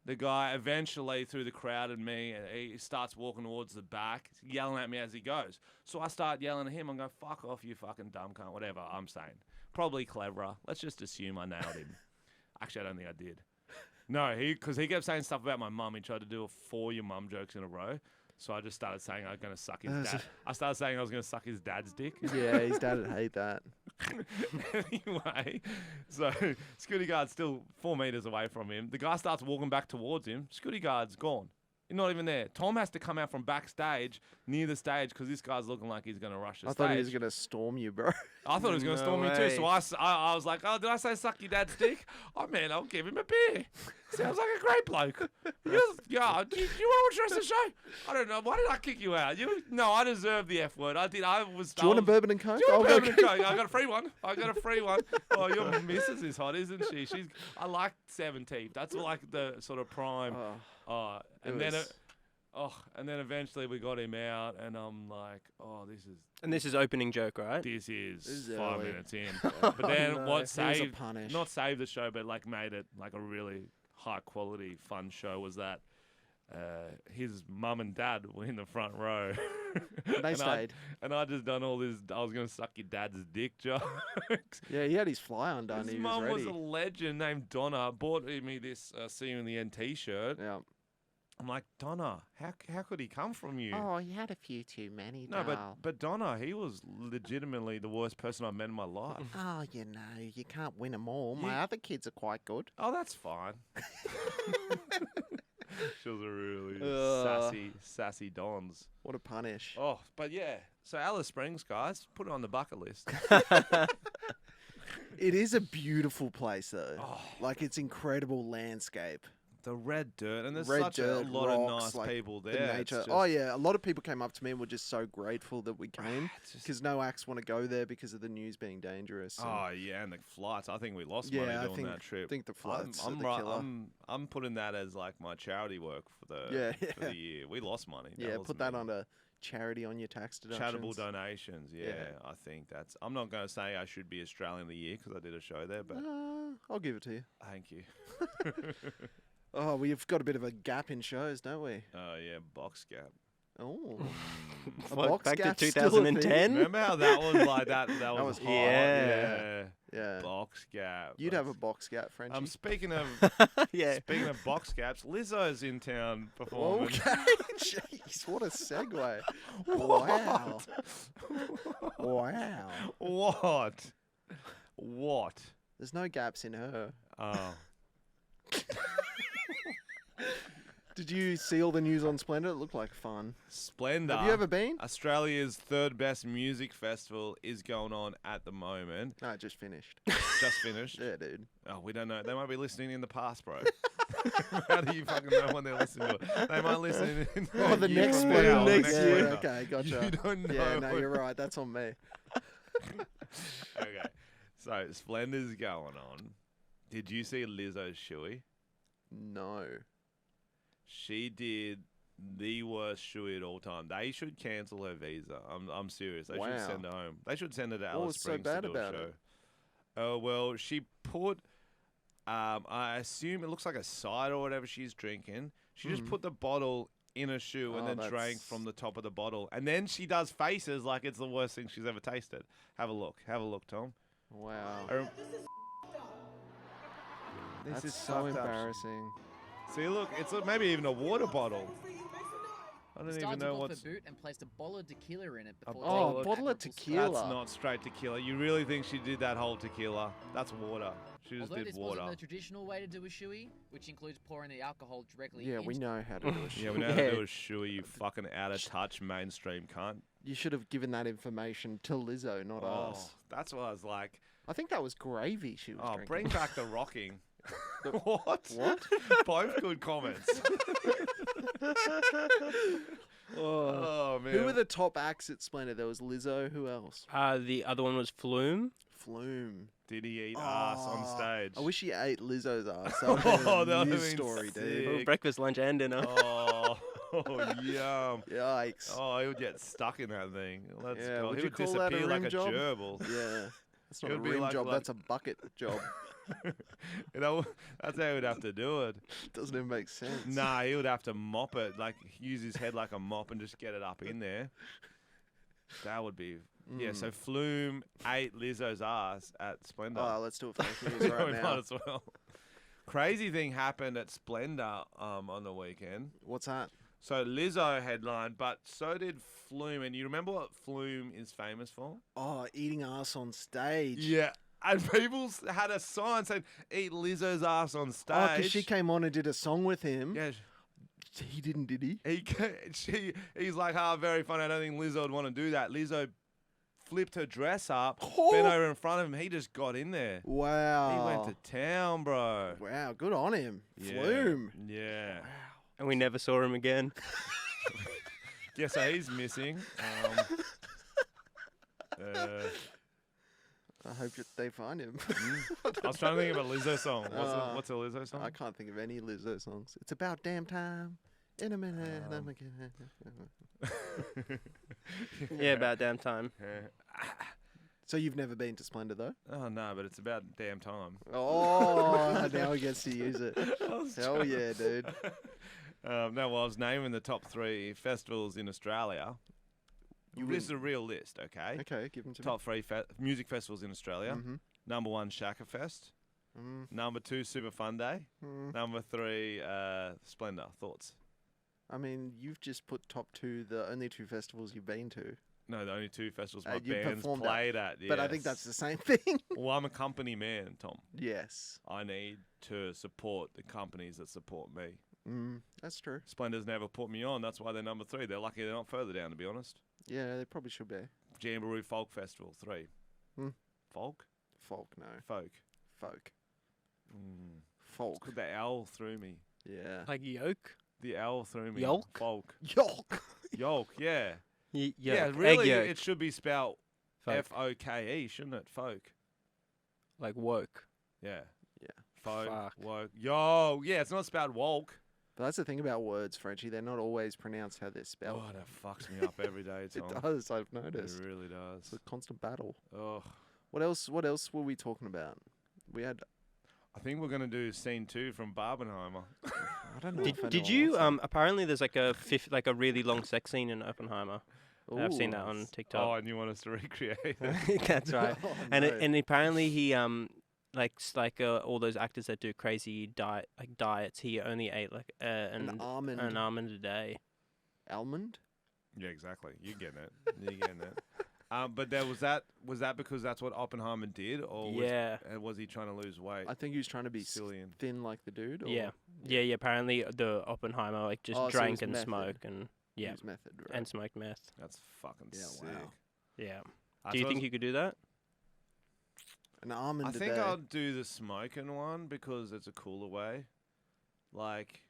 Speaker 1: The guy eventually, through the crowd and me, he starts walking towards the back, yelling at me as he goes. So I start yelling at him. I'm going, fuck off, you fucking dumb cunt, whatever I'm saying. Probably cleverer. Let's just assume I nailed him. Actually, I don't think I did. No, because he kept saying stuff about my mum. He tried to do 4 your mum jokes in a row. So I just started saying I was going to suck his dad. I started saying I was going to suck his dad's dick.
Speaker 2: Yeah, his dad would hate that.
Speaker 1: Anyway, so security guard's still 4 meters away from him. The guy starts walking back towards him. Security guard's gone. He's not even there. Tom has to come out from backstage, near the stage, because this guy's looking like he's going to rush the
Speaker 2: I
Speaker 1: stage.
Speaker 2: thought he was going to storm you, bro.
Speaker 1: I thought he was going to
Speaker 3: No
Speaker 1: storm me too.
Speaker 3: way.
Speaker 1: So I was like, oh, did I say suck your dad's dick? Oh, man, I'll give him a beer. Sounds like a great bloke. Do you want to watch the rest of the show? I don't know. Why did I kick you out? No, I deserve the F word. I did. I was.
Speaker 2: Do you want a bourbon and coke?
Speaker 1: Do you want a
Speaker 2: I'll
Speaker 1: bourbon
Speaker 2: go-
Speaker 1: and Coke? I got a free one. Oh, your missus is hot, isn't she? I like 17. That's like the sort of prime. And then eventually we got him out, and I'm like, oh,
Speaker 3: And this is opening joke, right?
Speaker 1: this is
Speaker 2: is
Speaker 1: 5
Speaker 2: early.
Speaker 1: minutes in. But then
Speaker 2: no.
Speaker 1: what
Speaker 2: It was a
Speaker 1: saved,
Speaker 2: punish.
Speaker 1: not saved the show, but like made it like a really high quality, fun show was that his mum and dad were in the front row.
Speaker 2: They stayed.
Speaker 1: And I just done all this, I was going to suck your dad's dick jokes.
Speaker 2: Yeah, he had his fly undone.
Speaker 1: His
Speaker 2: He was
Speaker 1: mum
Speaker 2: ready.
Speaker 1: was a legend named Donna. Bought me this See You in the End t-shirt.
Speaker 2: Yeah.
Speaker 1: I'm like, Donna, how could he come from you?
Speaker 2: Oh, he had a few too many.
Speaker 1: No, but Donna, he was legitimately the worst person I've met in my life.
Speaker 2: Oh, you can't win them all.
Speaker 1: You-
Speaker 2: My other kids are quite good.
Speaker 1: Oh, that's fine. She was a really sassy Dons.
Speaker 2: What a punish.
Speaker 1: Oh, but yeah. So Alice Springs, guys, put it on the bucket list.
Speaker 2: It is a beautiful place, though.
Speaker 1: Oh.
Speaker 2: Like, it's incredible landscape.
Speaker 1: The red dirt, and there's
Speaker 2: Red
Speaker 1: such
Speaker 2: dirt,
Speaker 1: a lot
Speaker 2: rocks,
Speaker 1: of nice
Speaker 2: like
Speaker 1: people
Speaker 2: The
Speaker 1: there. It's
Speaker 2: nature.
Speaker 1: just-
Speaker 2: Oh, yeah. A lot of people came up to me and were just so grateful that we came.
Speaker 1: It's just-
Speaker 2: Because no acts want to go there because of the news being dangerous. and-
Speaker 1: Oh yeah, and the flights. I think we lost
Speaker 2: Yeah,
Speaker 1: money
Speaker 2: I
Speaker 1: doing that trip.
Speaker 2: I think the flights
Speaker 1: I'm,
Speaker 2: are the killer.
Speaker 1: I'm putting that as like my charity work for the
Speaker 2: Yeah,
Speaker 1: for the year. We lost money.
Speaker 2: yeah,
Speaker 1: was
Speaker 2: put that
Speaker 1: me.
Speaker 2: on a charity on your tax deductions.
Speaker 1: Charitable donations. Yeah, I think that's. I'm not going to say I should be Australian of the Year because I did a show there, but
Speaker 2: I'll give it to you.
Speaker 1: thank you.
Speaker 2: Oh, we've got a bit of a gap in shows, don't we?
Speaker 1: Oh yeah, box gap.
Speaker 2: Oh, a
Speaker 3: What,
Speaker 2: box
Speaker 3: back to
Speaker 2: gap's still a thing.
Speaker 3: 2010?
Speaker 1: Remember how that was like that? That was,
Speaker 2: was
Speaker 1: hot.
Speaker 2: hot,
Speaker 1: Yeah.
Speaker 2: Yeah,
Speaker 1: Box gap.
Speaker 2: you'd have a box gap, Frenchy.
Speaker 1: Speaking of
Speaker 3: Yeah.
Speaker 1: speaking of box gaps, Lizzo's in town performing.
Speaker 2: Okay, jeez, what a segue! Wow, wow.
Speaker 1: What?
Speaker 2: There's no gaps in her.
Speaker 1: Oh.
Speaker 2: Did you see all the news on Splendor? It looked like fun.
Speaker 1: Splendor.
Speaker 2: Have you ever been?
Speaker 1: Australia's third best music festival is going on at the moment.
Speaker 2: No, it just finished.
Speaker 1: Just finished.
Speaker 2: Yeah, dude.
Speaker 1: Oh, we don't know. They might be listening in the past, bro. How do you fucking know when they're listening to it? They might listen in
Speaker 2: Oh, the
Speaker 1: year
Speaker 2: next
Speaker 1: from
Speaker 2: Splendor.
Speaker 1: now,
Speaker 3: next
Speaker 1: next
Speaker 2: Yeah,
Speaker 1: Splendor.
Speaker 2: okay, gotcha.
Speaker 1: You don't know.
Speaker 2: Yeah, no, you're right. That's on me.
Speaker 1: Okay. So, Splendor's going on. Did you see Lizzo's shoey?
Speaker 2: No.
Speaker 1: She did the worst shoey at all time. They should cancel her visa. I'm serious. They should
Speaker 2: Wow.
Speaker 1: send her home. They should send her to
Speaker 2: What
Speaker 1: Alice
Speaker 2: was so
Speaker 1: Springs
Speaker 2: bad
Speaker 1: to do
Speaker 2: about
Speaker 1: a show.
Speaker 2: it?
Speaker 1: Oh, well, she put, I assume it looks like a cider or whatever she's drinking. She just put the bottle in a shoe and
Speaker 2: Oh,
Speaker 1: then drank
Speaker 2: that's-
Speaker 1: from the top of the bottle. And then she does faces like it's the worst thing she's ever tasted. Have a look. Have a look, Tom.
Speaker 2: Wow.
Speaker 1: I rem- This
Speaker 2: That's
Speaker 1: is
Speaker 2: so
Speaker 1: fucked up.
Speaker 2: embarrassing.
Speaker 1: See, look, it's maybe even a water bottle. I don't
Speaker 4: Star
Speaker 1: even
Speaker 4: took
Speaker 1: know
Speaker 4: off
Speaker 1: what's...
Speaker 4: the boot and placed a bottle of tequila in it before
Speaker 2: Oh,
Speaker 4: taking
Speaker 2: bottle of
Speaker 4: admirable
Speaker 2: tequila.
Speaker 1: That's not straight tequila. You really think she did that whole tequila? That's water. She just
Speaker 4: Although
Speaker 1: did
Speaker 4: this
Speaker 1: water.
Speaker 4: wasn't the traditional way to do a shoey, which includes pouring the alcohol directly
Speaker 2: Yeah,
Speaker 4: into
Speaker 2: we know how to do a
Speaker 1: Yeah,
Speaker 2: shoe.
Speaker 1: we know how to
Speaker 3: Yeah.
Speaker 1: do a shoey, you fucking out of touch mainstream cunt.
Speaker 2: You should have given that information to Lizzo, not us.
Speaker 1: That's what I was like.
Speaker 2: I think that was gravy she was
Speaker 1: Oh,
Speaker 2: drinking.
Speaker 1: bring back the rocking.
Speaker 2: The-
Speaker 1: What?
Speaker 2: What?
Speaker 1: Both good comments. Oh, man.
Speaker 2: Who were the top acts at Splendor? There was Lizzo. Who else?
Speaker 3: The other one was Flume.
Speaker 2: Flume.
Speaker 1: Did he eat ass on
Speaker 2: Oh,
Speaker 1: stage?
Speaker 2: I wish he ate Lizzo's ass. That would have
Speaker 1: Oh,
Speaker 2: been
Speaker 1: that
Speaker 2: a
Speaker 1: would've
Speaker 2: news
Speaker 1: been
Speaker 2: story, dude.
Speaker 1: sick.
Speaker 3: Breakfast, lunch, and dinner.
Speaker 1: Oh, yum.
Speaker 2: Yikes.
Speaker 1: Oh, he would get stuck in that thing. Let's
Speaker 2: Yeah,
Speaker 1: go.
Speaker 2: would
Speaker 1: He
Speaker 2: you
Speaker 1: would
Speaker 2: call that a
Speaker 1: disappear like
Speaker 2: rim
Speaker 1: a
Speaker 2: job?
Speaker 1: gerbil.
Speaker 2: Yeah. That's
Speaker 1: It
Speaker 2: not a
Speaker 1: would be
Speaker 2: rim
Speaker 1: like-
Speaker 2: job.
Speaker 1: like-
Speaker 2: That's a bucket job.
Speaker 1: You know, that's how he would have to do it.
Speaker 2: Doesn't even make sense.
Speaker 1: Nah, he would have to mop it, like use his head like a mop and just get it up in there. That would be yeah. So Flume ate Lizzo's ass at Splendor.
Speaker 2: Oh, let's do it for the news right
Speaker 1: We
Speaker 2: now.
Speaker 1: might as well. Crazy thing happened at Splendor on the weekend.
Speaker 2: What's that?
Speaker 1: So Lizzo headlined, but so did Flume. And you remember what Flume is famous for?
Speaker 2: Oh, eating ass on stage.
Speaker 1: Yeah. And people had a sign saying, "Eat Lizzo's ass on stage."
Speaker 2: Oh, because she came on and did a song with him.
Speaker 1: Yeah.
Speaker 2: He didn't, did he?
Speaker 1: He's like, very funny. I don't think Lizzo would want to do that. Lizzo flipped her dress up,
Speaker 2: Oh.
Speaker 1: bent over in front of him. He just got in there.
Speaker 2: Wow.
Speaker 1: He went to town, bro.
Speaker 2: Wow, good on him.
Speaker 1: Yeah.
Speaker 2: Flume.
Speaker 1: Yeah.
Speaker 3: And we never saw him again.
Speaker 1: Yeah, so he's missing.
Speaker 2: I hope that they find him.
Speaker 1: I was trying to think of a Lizzo song. What's a Lizzo
Speaker 2: I
Speaker 1: song?
Speaker 2: can't think of any Lizzo songs. It's about damn time. In a minute, I'm again.
Speaker 3: Yeah, about damn time.
Speaker 2: So you've never been to Splendor though?
Speaker 1: Oh, no, but it's about damn time.
Speaker 2: Oh, now he gets to use it. Hell yeah, dude.
Speaker 1: No, well, I was naming the top 3 festivals in Australia. This is a real list, okay?
Speaker 2: Okay, give him to
Speaker 1: Top 3 music festivals in Australia.
Speaker 2: me.
Speaker 1: Number 1, Shaka Fest.
Speaker 2: Mm,
Speaker 1: Number 2, Super Fun Day.
Speaker 2: mm.
Speaker 1: Number 3, Splendor. Thoughts?
Speaker 2: I mean, you've just put top 2, the only 2 festivals you've been to.
Speaker 1: No, the only 2 festivals my
Speaker 2: You
Speaker 1: band's
Speaker 2: performed at.
Speaker 1: played at.
Speaker 2: But I think
Speaker 1: yes.
Speaker 2: that's the same thing.
Speaker 1: Well, I'm a company man, Tom.
Speaker 2: Yes.
Speaker 1: I need to support the companies that support me.
Speaker 2: That's true.
Speaker 1: Splendor's never put me on. That's why they're number 3. They're lucky they're not further down, to be honest.
Speaker 2: Yeah, they probably should be.
Speaker 1: Jamboree Folk Festival, 3.
Speaker 2: Hmm.
Speaker 1: Folk?
Speaker 2: Folk, no.
Speaker 1: Folk.
Speaker 2: Folk.
Speaker 1: Mm.
Speaker 2: Folk.
Speaker 1: The owl threw me.
Speaker 2: Yeah.
Speaker 3: Like yolk?
Speaker 1: The owl threw me.
Speaker 3: Yolk?
Speaker 1: Folk.
Speaker 2: Yolk.
Speaker 1: Yolk, yeah.
Speaker 3: Yolk.
Speaker 1: Yeah,
Speaker 3: Egg
Speaker 1: really,
Speaker 3: yolk.
Speaker 1: it should be spelled
Speaker 3: Folk.
Speaker 1: F-O-K-E, shouldn't it? Folk.
Speaker 3: Like woke.
Speaker 1: Yeah.
Speaker 2: Yeah.
Speaker 1: Folk.
Speaker 3: Fuck.
Speaker 1: Woke. Yo, yeah, it's not spelled woke.
Speaker 2: But that's the thing about words, Frenchy. They're not always pronounced how they're spelled.
Speaker 1: Oh, that fucks me up every day,
Speaker 2: It
Speaker 1: Tom.
Speaker 2: does, I've
Speaker 1: It
Speaker 2: noticed.
Speaker 1: really
Speaker 2: It's
Speaker 1: does.
Speaker 2: a constant battle.
Speaker 1: Oh,
Speaker 2: What else were we talking about? We had
Speaker 1: I think we're gonna do scene 2 from Barbenheimer.
Speaker 2: I don't know. if
Speaker 3: Did
Speaker 2: anyone
Speaker 3: you
Speaker 2: wants
Speaker 3: apparently there's like a really long sex scene in Oppenheimer.
Speaker 2: that.
Speaker 3: I've seen that
Speaker 2: Ooh.
Speaker 3: on TikTok.
Speaker 1: Oh, and you want us to recreate it?
Speaker 3: That's right.
Speaker 2: Oh,
Speaker 3: And
Speaker 2: no.
Speaker 3: and apparently he all those actors that do crazy diets. He only ate like
Speaker 2: an almond.
Speaker 3: an almond a day.
Speaker 2: Almond?
Speaker 1: Yeah, exactly. You're getting it. You're getting it. But there was that because that's what Oppenheimer did, or was he trying to lose weight?
Speaker 2: I think he was trying to be
Speaker 1: Cillian.
Speaker 2: thin like the dude. Or?
Speaker 3: Yeah. Apparently, the Oppenheimer like just
Speaker 2: Oh, so it
Speaker 3: drank
Speaker 2: was
Speaker 3: and
Speaker 2: method.
Speaker 3: smoked and
Speaker 2: He was method, right?
Speaker 3: and smoked meth.
Speaker 1: That's fucking
Speaker 2: Yeah,
Speaker 1: sick.
Speaker 2: wow.
Speaker 3: Yeah.
Speaker 1: I
Speaker 3: Do you
Speaker 1: suppose-
Speaker 3: think you could do that?
Speaker 2: An almond
Speaker 1: I
Speaker 2: a
Speaker 1: think
Speaker 2: day.
Speaker 1: I'll do the smoking one because it's a cooler way. Like,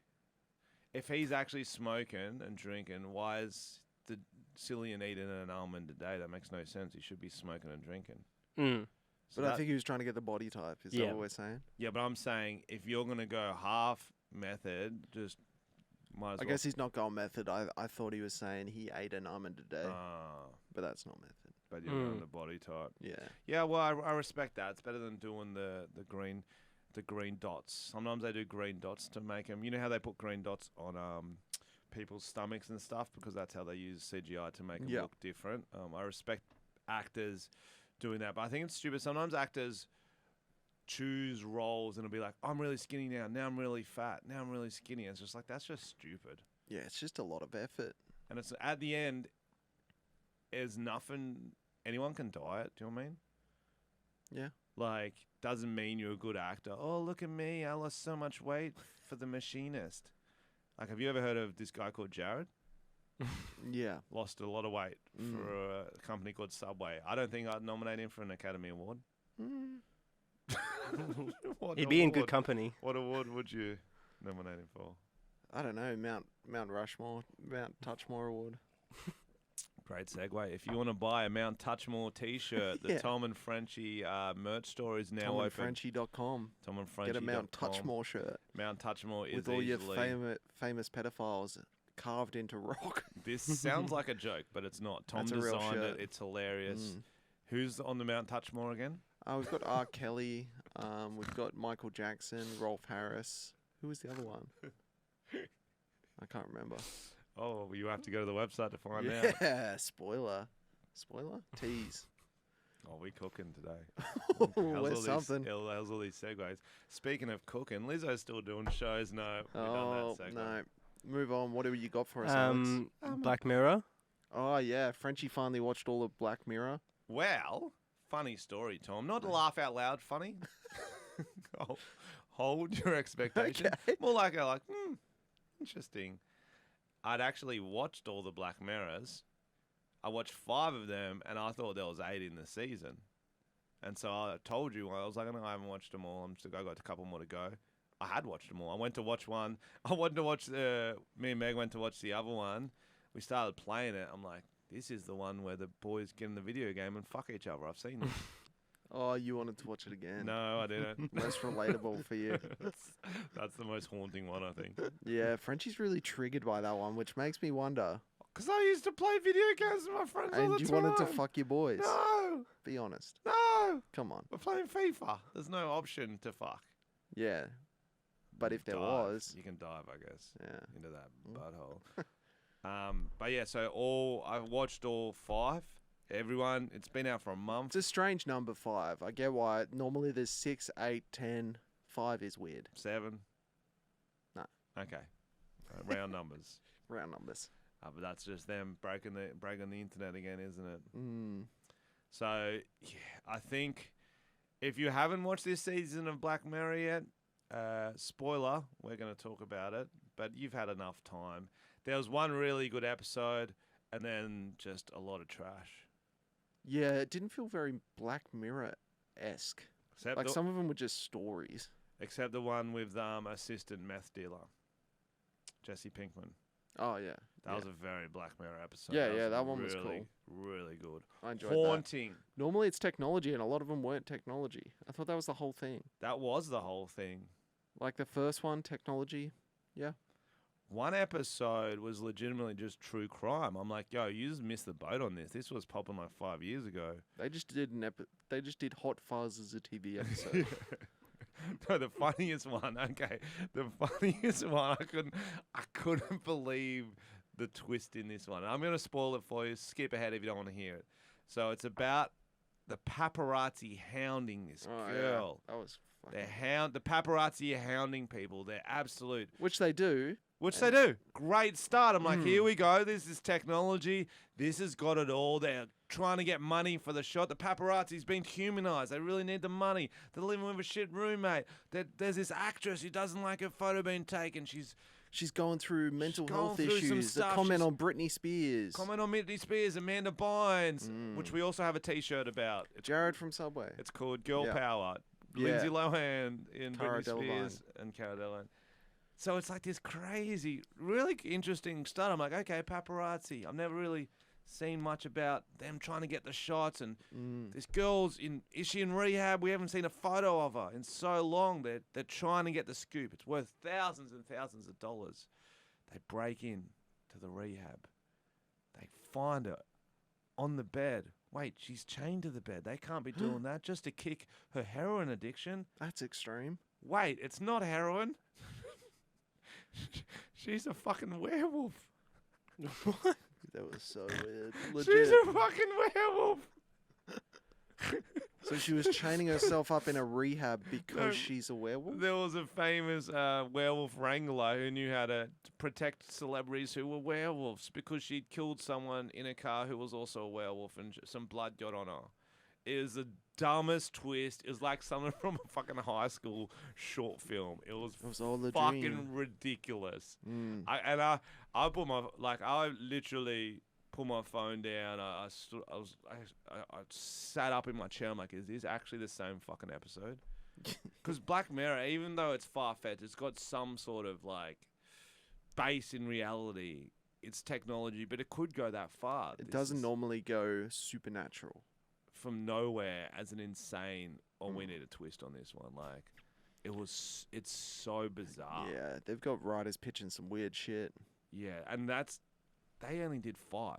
Speaker 1: if he's actually smoking and drinking, why is the Cillian eating an almond a day? That makes no sense. He should be smoking and drinking.
Speaker 3: Mm.
Speaker 1: So
Speaker 2: But I
Speaker 1: that-
Speaker 2: think he was trying to get the body type. Is that
Speaker 3: Yeah.
Speaker 2: what we're saying?
Speaker 1: yeah, but I'm saying if you're gonna go half method, just might as
Speaker 2: I
Speaker 1: well.
Speaker 2: guess he's not going method. I thought he was saying he ate an almond a day, but that's not method.
Speaker 1: But you're on the body type.
Speaker 2: Yeah.
Speaker 1: Yeah, well, I respect that. It's better than doing the green dots. Sometimes they do green dots to make them. You know how they put green dots on people's stomachs and stuff because that's how they use CGI to make them
Speaker 2: Yeah.
Speaker 1: look different. I respect actors doing that, but I think it's stupid. Sometimes actors choose roles and it'll be like, I'm really skinny now. Now I'm really fat. Now I'm really skinny. It's just like that's just stupid.
Speaker 2: Yeah, it's just a lot of effort.
Speaker 1: And it's at the end, there's nothing. Anyone can diet. Do you know what I mean?
Speaker 2: Yeah.
Speaker 1: Like, doesn't mean you're a good actor. Oh, look at me. I lost so much weight for The Machinist. Like, have you ever heard of this guy called Jared?
Speaker 2: Yeah.
Speaker 1: Lost a lot of weight for a company called Subway. I don't think I'd nominate him for an Academy Award. What
Speaker 3: He'd be in good
Speaker 1: award-
Speaker 3: company.
Speaker 1: What award would you nominate him for?
Speaker 2: I don't know. Mount Rushmore, Mount Touchmore Award.
Speaker 1: Great segue. If you want to buy a Mount Touchmore T-shirt, the
Speaker 2: Yeah.
Speaker 1: Tom and Frenchy merch store is now open.
Speaker 2: TomandFrenchy.com.
Speaker 1: Tom and Frenchy.
Speaker 2: Get a Mount Touchmore shirt
Speaker 1: Mount Touchmore is
Speaker 2: with all your
Speaker 1: easily.
Speaker 2: famous pedophiles carved into rock.
Speaker 1: This sounds like a joke, but it's not. Tom
Speaker 2: That's a real
Speaker 1: designed
Speaker 2: shirt.
Speaker 1: it. It's hilarious.
Speaker 2: Mm.
Speaker 1: Who's on the Mount Touchmore again?
Speaker 2: We've got R. Kelly. We've got Michael Jackson, Rolf Harris. Who was the other one? I can't remember.
Speaker 1: Oh, well, you have to go to the website to find out.
Speaker 2: Yeah, spoiler. Spoiler? Tease.
Speaker 1: Oh, we cooking today.
Speaker 2: We're
Speaker 1: How's
Speaker 2: something.
Speaker 1: How's all these segues? Speaking of cooking, Lizzo's still doing shows. No, we've
Speaker 2: Oh,
Speaker 1: done that segue.
Speaker 2: no. Move on. What do you got for us, Alex?
Speaker 3: Black Mirror.
Speaker 2: Oh, yeah. Frenchie finally watched all of Black Mirror.
Speaker 1: Well, funny story, Tom. Not laugh out loud funny. Hold your expectation.
Speaker 2: Okay.
Speaker 1: More like interesting. I'd actually watched all the Black Mirrors. I watched 5 of them, and I thought there was 8 in the season. And so I told you, I was like, I haven't watched them all. I got a couple more to go. I had watched them all. I went to watch one. I wanted to watch me and Meg went to watch the other one. We started playing it. I'm like, this is the one where the boys get in the video game and fuck each other. I've seen this.
Speaker 2: Oh, you wanted to watch it again.
Speaker 1: No, I didn't.
Speaker 2: Most relatable for you.
Speaker 1: That's the most haunting one, I think.
Speaker 2: Yeah, Frenchie's really triggered by that one, which makes me wonder.
Speaker 1: Because I used to play video games with my friends all
Speaker 2: And
Speaker 1: the
Speaker 2: you
Speaker 1: time.
Speaker 2: wanted to fuck your boys.
Speaker 1: No,
Speaker 2: Be honest.
Speaker 1: no.
Speaker 2: Come on.
Speaker 1: We're playing FIFA. There's no option to fuck.
Speaker 2: Yeah. But if there
Speaker 1: Dive.
Speaker 2: was.
Speaker 1: You can dive, I guess,
Speaker 2: Yeah.
Speaker 1: into that butthole. But yeah, so I've watched all 5. Everyone, it's been out for a month.
Speaker 2: It's a strange number, 5. I get why. Normally there's 6, 8, 10. 5 is weird.
Speaker 1: 7.
Speaker 2: No.
Speaker 1: Okay. Round numbers.
Speaker 2: Round numbers.
Speaker 1: But that's just them breaking the internet again, isn't it?
Speaker 2: Mm.
Speaker 1: So yeah, I think if you haven't watched this season of Black Mirror yet, spoiler, we're going to talk about it. But you've had enough time. There was one really good episode, and then just a lot of trash.
Speaker 2: Yeah, it didn't feel very Black Mirror-esque.
Speaker 1: Except
Speaker 2: Like
Speaker 1: the,
Speaker 2: some of them were just stories.
Speaker 1: except the one with assistant meth dealer, Jesse Pinkman.
Speaker 2: Oh, yeah.
Speaker 1: That was a very Black Mirror episode.
Speaker 2: Yeah,
Speaker 1: was
Speaker 2: that one was
Speaker 1: really, really good.
Speaker 2: I enjoyed that.
Speaker 1: Haunting.
Speaker 2: Normally it's technology, and a lot of them weren't technology. I thought that was the whole thing.
Speaker 1: That was the whole thing.
Speaker 2: Like the first one, technology.
Speaker 1: One episode was legitimately just true crime. I'm like, yo, you just missed the boat on this. This was popping like 5 years ago.
Speaker 2: They just did They just did Hot Fuzz as a TV episode.
Speaker 1: No, the funniest one. Okay, the funniest one. I couldn't believe the twist in this one. I'm gonna spoil it for you. Skip ahead if you don't want to hear it. So it's about the paparazzi hounding this girl.
Speaker 2: Yeah. That was fucking...
Speaker 1: The paparazzi are hounding people. They're absolute.
Speaker 2: Which they do.
Speaker 1: Which they do. Great start. I'm like, here we go. This is technology. This has got it all. They're trying to get money for the shot. The paparazzi's been humanized. They really need the money. They're living with a shit roommate. There's this actress who doesn't like her photo being taken.
Speaker 2: She's going through mental
Speaker 1: going
Speaker 2: health
Speaker 1: through some
Speaker 2: issues. A
Speaker 1: stuff.
Speaker 2: comment
Speaker 1: She's-
Speaker 2: on Britney Spears.
Speaker 1: Comment on Britney Spears, Amanda Bynes, which we also have a T-shirt about.
Speaker 2: Jared from Subway.
Speaker 1: It's called Girl
Speaker 2: Yeah.
Speaker 1: Power.
Speaker 2: Yeah.
Speaker 1: Lindsay Lohan in
Speaker 2: Cara
Speaker 1: Britney Spears
Speaker 2: Delevingne.
Speaker 1: and Cara Delevingne. So it's like this crazy, really interesting start. I'm like, okay, paparazzi. I've never really seen much about them trying to get the shots. And this girl's is she in rehab? We haven't seen a photo of her in so long. They're trying to get the scoop. It's worth thousands and thousands of dollars. They break in to the rehab. They find her on the bed. Wait, she's chained to the bed. They can't be doing that just to kick her heroin addiction.
Speaker 2: That's extreme.
Speaker 1: Wait, it's not heroin. She's a fucking werewolf.
Speaker 2: What? That was so weird.
Speaker 1: She's
Speaker 2: Legit.
Speaker 1: a fucking werewolf.
Speaker 2: So she was chaining herself up in a rehab because
Speaker 1: No.
Speaker 2: she's a werewolf?
Speaker 1: There was a famous werewolf wrangler who knew how to protect celebrities who were werewolves because she'd killed someone in a car who was also a werewolf and some blood got on her. It was the dumbest twist. It was like something from a fucking high school short film. It was
Speaker 2: all the
Speaker 1: fucking
Speaker 2: dream.
Speaker 1: ridiculous.
Speaker 2: Mm.
Speaker 1: I put my I literally put my phone down. I sat up in my chair. I'm like, is this actually the same fucking episode? Because Black Mirror, even though it's far-fetched, it's got some sort of like base in reality. It's technology, but it could go that far.
Speaker 2: It
Speaker 1: This
Speaker 2: doesn't
Speaker 1: is
Speaker 2: normally go supernatural.
Speaker 1: from nowhere as an insane. Oh, we need a twist on this one. Like, it's so bizarre.
Speaker 2: Yeah, they've got writers pitching some weird shit.
Speaker 1: Yeah, and they only did 5.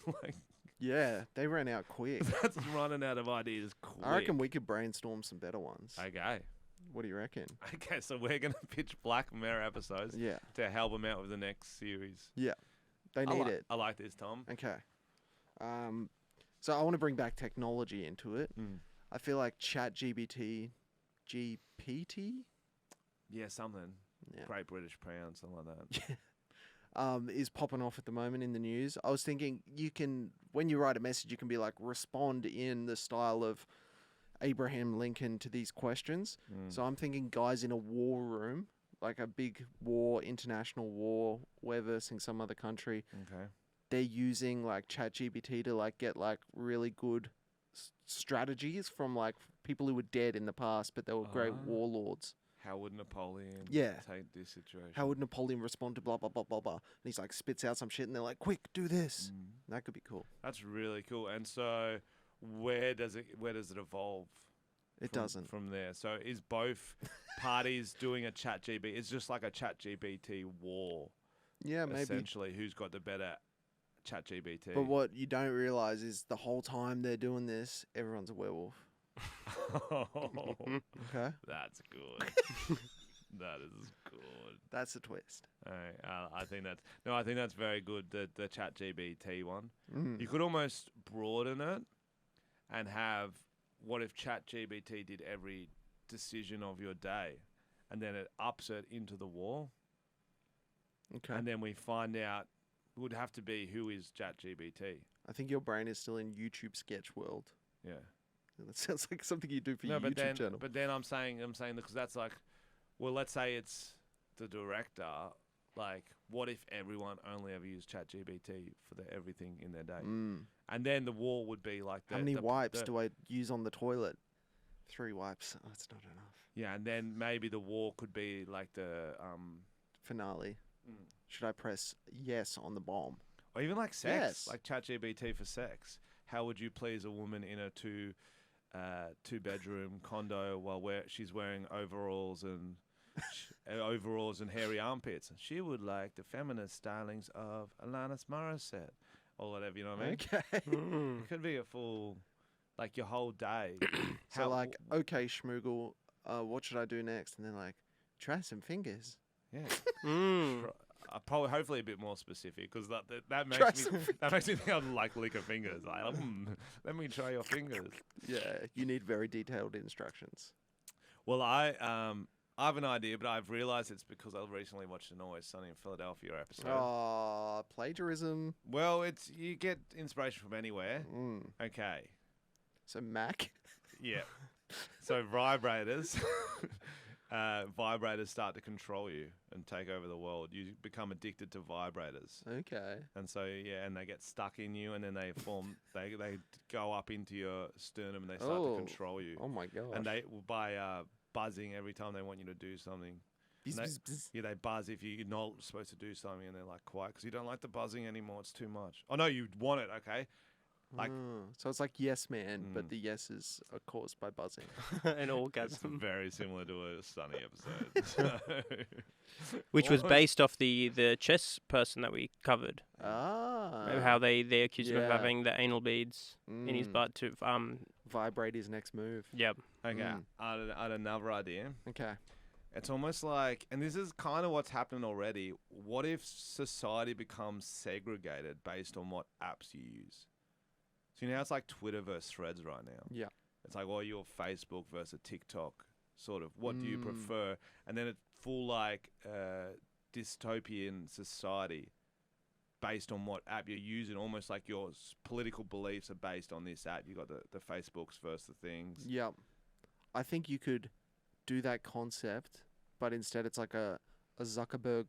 Speaker 1: Like,
Speaker 2: Yeah, they ran out quick.
Speaker 1: that's running out of ideas quick.
Speaker 2: I reckon we could brainstorm some better ones.
Speaker 1: Okay.
Speaker 2: What do you reckon?
Speaker 1: Okay, so we're going to pitch Black Mirror episodes
Speaker 2: Yeah,
Speaker 1: to help them out with the next series.
Speaker 2: they need it.
Speaker 1: I like this, Tom.
Speaker 2: Okay. So I want to bring back technology into it. I feel like GPT,
Speaker 1: Yeah, something.
Speaker 2: yeah,
Speaker 1: Great British pronoun, something like that.
Speaker 2: is popping off at the moment in the news. I was thinking when you write a message, you can be like, respond in the style of Abraham Lincoln to these questions. So I'm thinking guys in a war room, like a big war, international war, we're versing some other country.
Speaker 1: Okay.
Speaker 2: They're using like ChatGPT to like get like really good strategies from like people who were dead in the past, but they were great
Speaker 1: Ah.
Speaker 2: warlords.
Speaker 1: How would Napoleon
Speaker 2: Yeah.
Speaker 1: take this situation?
Speaker 2: How would Napoleon respond to blah blah blah blah blah? And he's like spits out some shit, and they're like, "Quick, do this." That could be cool.
Speaker 1: That's really cool. And so, where does it evolve?
Speaker 2: It
Speaker 1: from-
Speaker 2: doesn't.
Speaker 1: from there. So is both parties doing a chat GPT? It's just like a chat GPT war,
Speaker 2: Yeah, maybe.
Speaker 1: essentially. Who's got the better chat GPT?
Speaker 2: But what you don't realize is the whole time they're doing this, everyone's a werewolf. Okay,
Speaker 1: That's good. That is good.
Speaker 2: that's the twist.
Speaker 1: Alright, I think that's very good. The chat GPT one.
Speaker 2: Mm.
Speaker 1: You could almost broaden it and have, what if chat GPT did every decision of your day, and then it ups it into the wall,
Speaker 2: Okay,
Speaker 1: and then we find out it would have to be who is chat GPT.
Speaker 2: I think your brain is still in YouTube sketch world.
Speaker 1: Yeah.
Speaker 2: That sounds like something you do for
Speaker 1: No,
Speaker 2: your
Speaker 1: but
Speaker 2: YouTube
Speaker 1: then,
Speaker 2: channel.
Speaker 1: but then I'm saying because that's like, well, let's say it's the director. Like, what if everyone only ever used ChatGPT for everything in their day?
Speaker 2: Mm.
Speaker 1: And then the wall would be like,
Speaker 2: How many wipes do I use on the toilet? 3 wipes. Oh, that's not enough.
Speaker 1: Yeah, and then maybe the wall could be like the
Speaker 2: Finale.
Speaker 1: Mm.
Speaker 2: Should I press yes on the bomb?
Speaker 1: or even like sex,
Speaker 2: Yes.
Speaker 1: like ChatGPT for sex. How would you please a woman in a two-bedroom condo while she's wearing overalls and hairy armpits? She would like the feminist stylings of Alanis Morissette or whatever. You know what I mean?
Speaker 2: Okay.
Speaker 1: It could be a full, like your whole day.
Speaker 2: So like, okay, Schmoogle, what should I do next? And then like, try some fingers.
Speaker 1: yeah.
Speaker 3: Mm.
Speaker 1: Probably, hopefully, a bit more specific because that
Speaker 2: Try
Speaker 1: makes
Speaker 2: some
Speaker 1: me that makes me think I'd like lick her fingers. Like, let me try your fingers.
Speaker 2: Yeah, you need very detailed instructions.
Speaker 1: Well, I I have an idea, but I've realised it's because I recently watched an Always Sunny in Philadelphia episode.
Speaker 2: Oh, plagiarism.
Speaker 1: Well, you get inspiration from anywhere.
Speaker 2: Mm.
Speaker 1: Okay.
Speaker 2: So Mac.
Speaker 1: Yeah. So vibrators, vibrators start to control you and take over the world. You become addicted to vibrators,
Speaker 2: Okay.
Speaker 1: and so and they get stuck in you, and then they form. They go up into your sternum, and they start to control you.
Speaker 2: Oh my gosh.
Speaker 1: And they by buzzing every time they want you to do something.
Speaker 2: Bzz,
Speaker 1: They,
Speaker 2: bzz, bzz.
Speaker 1: yeah, they buzz if you're not supposed to do something, and they're like quiet because you don't like the buzzing anymore. It's too much. Oh no, you want it, okay? Like,
Speaker 2: So it's like Yes Man,
Speaker 1: Mm.
Speaker 2: but the yeses are caused by buzzing.
Speaker 3: An
Speaker 1: it's
Speaker 3: orgasm,
Speaker 1: very similar to a Sunny episode.
Speaker 3: which was
Speaker 1: Almost-
Speaker 3: based off the chess person that we covered.
Speaker 2: Ah.
Speaker 3: How they accused him of
Speaker 2: yeah.
Speaker 3: having the anal beads in his
Speaker 2: Mm.
Speaker 3: butt to
Speaker 2: Vibrate his next move.
Speaker 3: Yep.
Speaker 1: Okay,
Speaker 2: Mm.
Speaker 1: I had another idea.
Speaker 2: Okay.
Speaker 1: It's almost like, and this is kind of what's happening already. What if society becomes segregated based on what apps you use? So you know how it's like Twitter versus Threads right now.
Speaker 2: Yeah.
Speaker 1: It's like, well, you're Facebook versus TikTok, sort of. What do you
Speaker 2: Mm.
Speaker 1: prefer? And then it's full like dystopian society based on what app you're using. Almost like your political beliefs are based on this app. You got the Facebooks versus the things.
Speaker 2: Yep. I think you could do that concept, but instead it's like a Zuckerberg.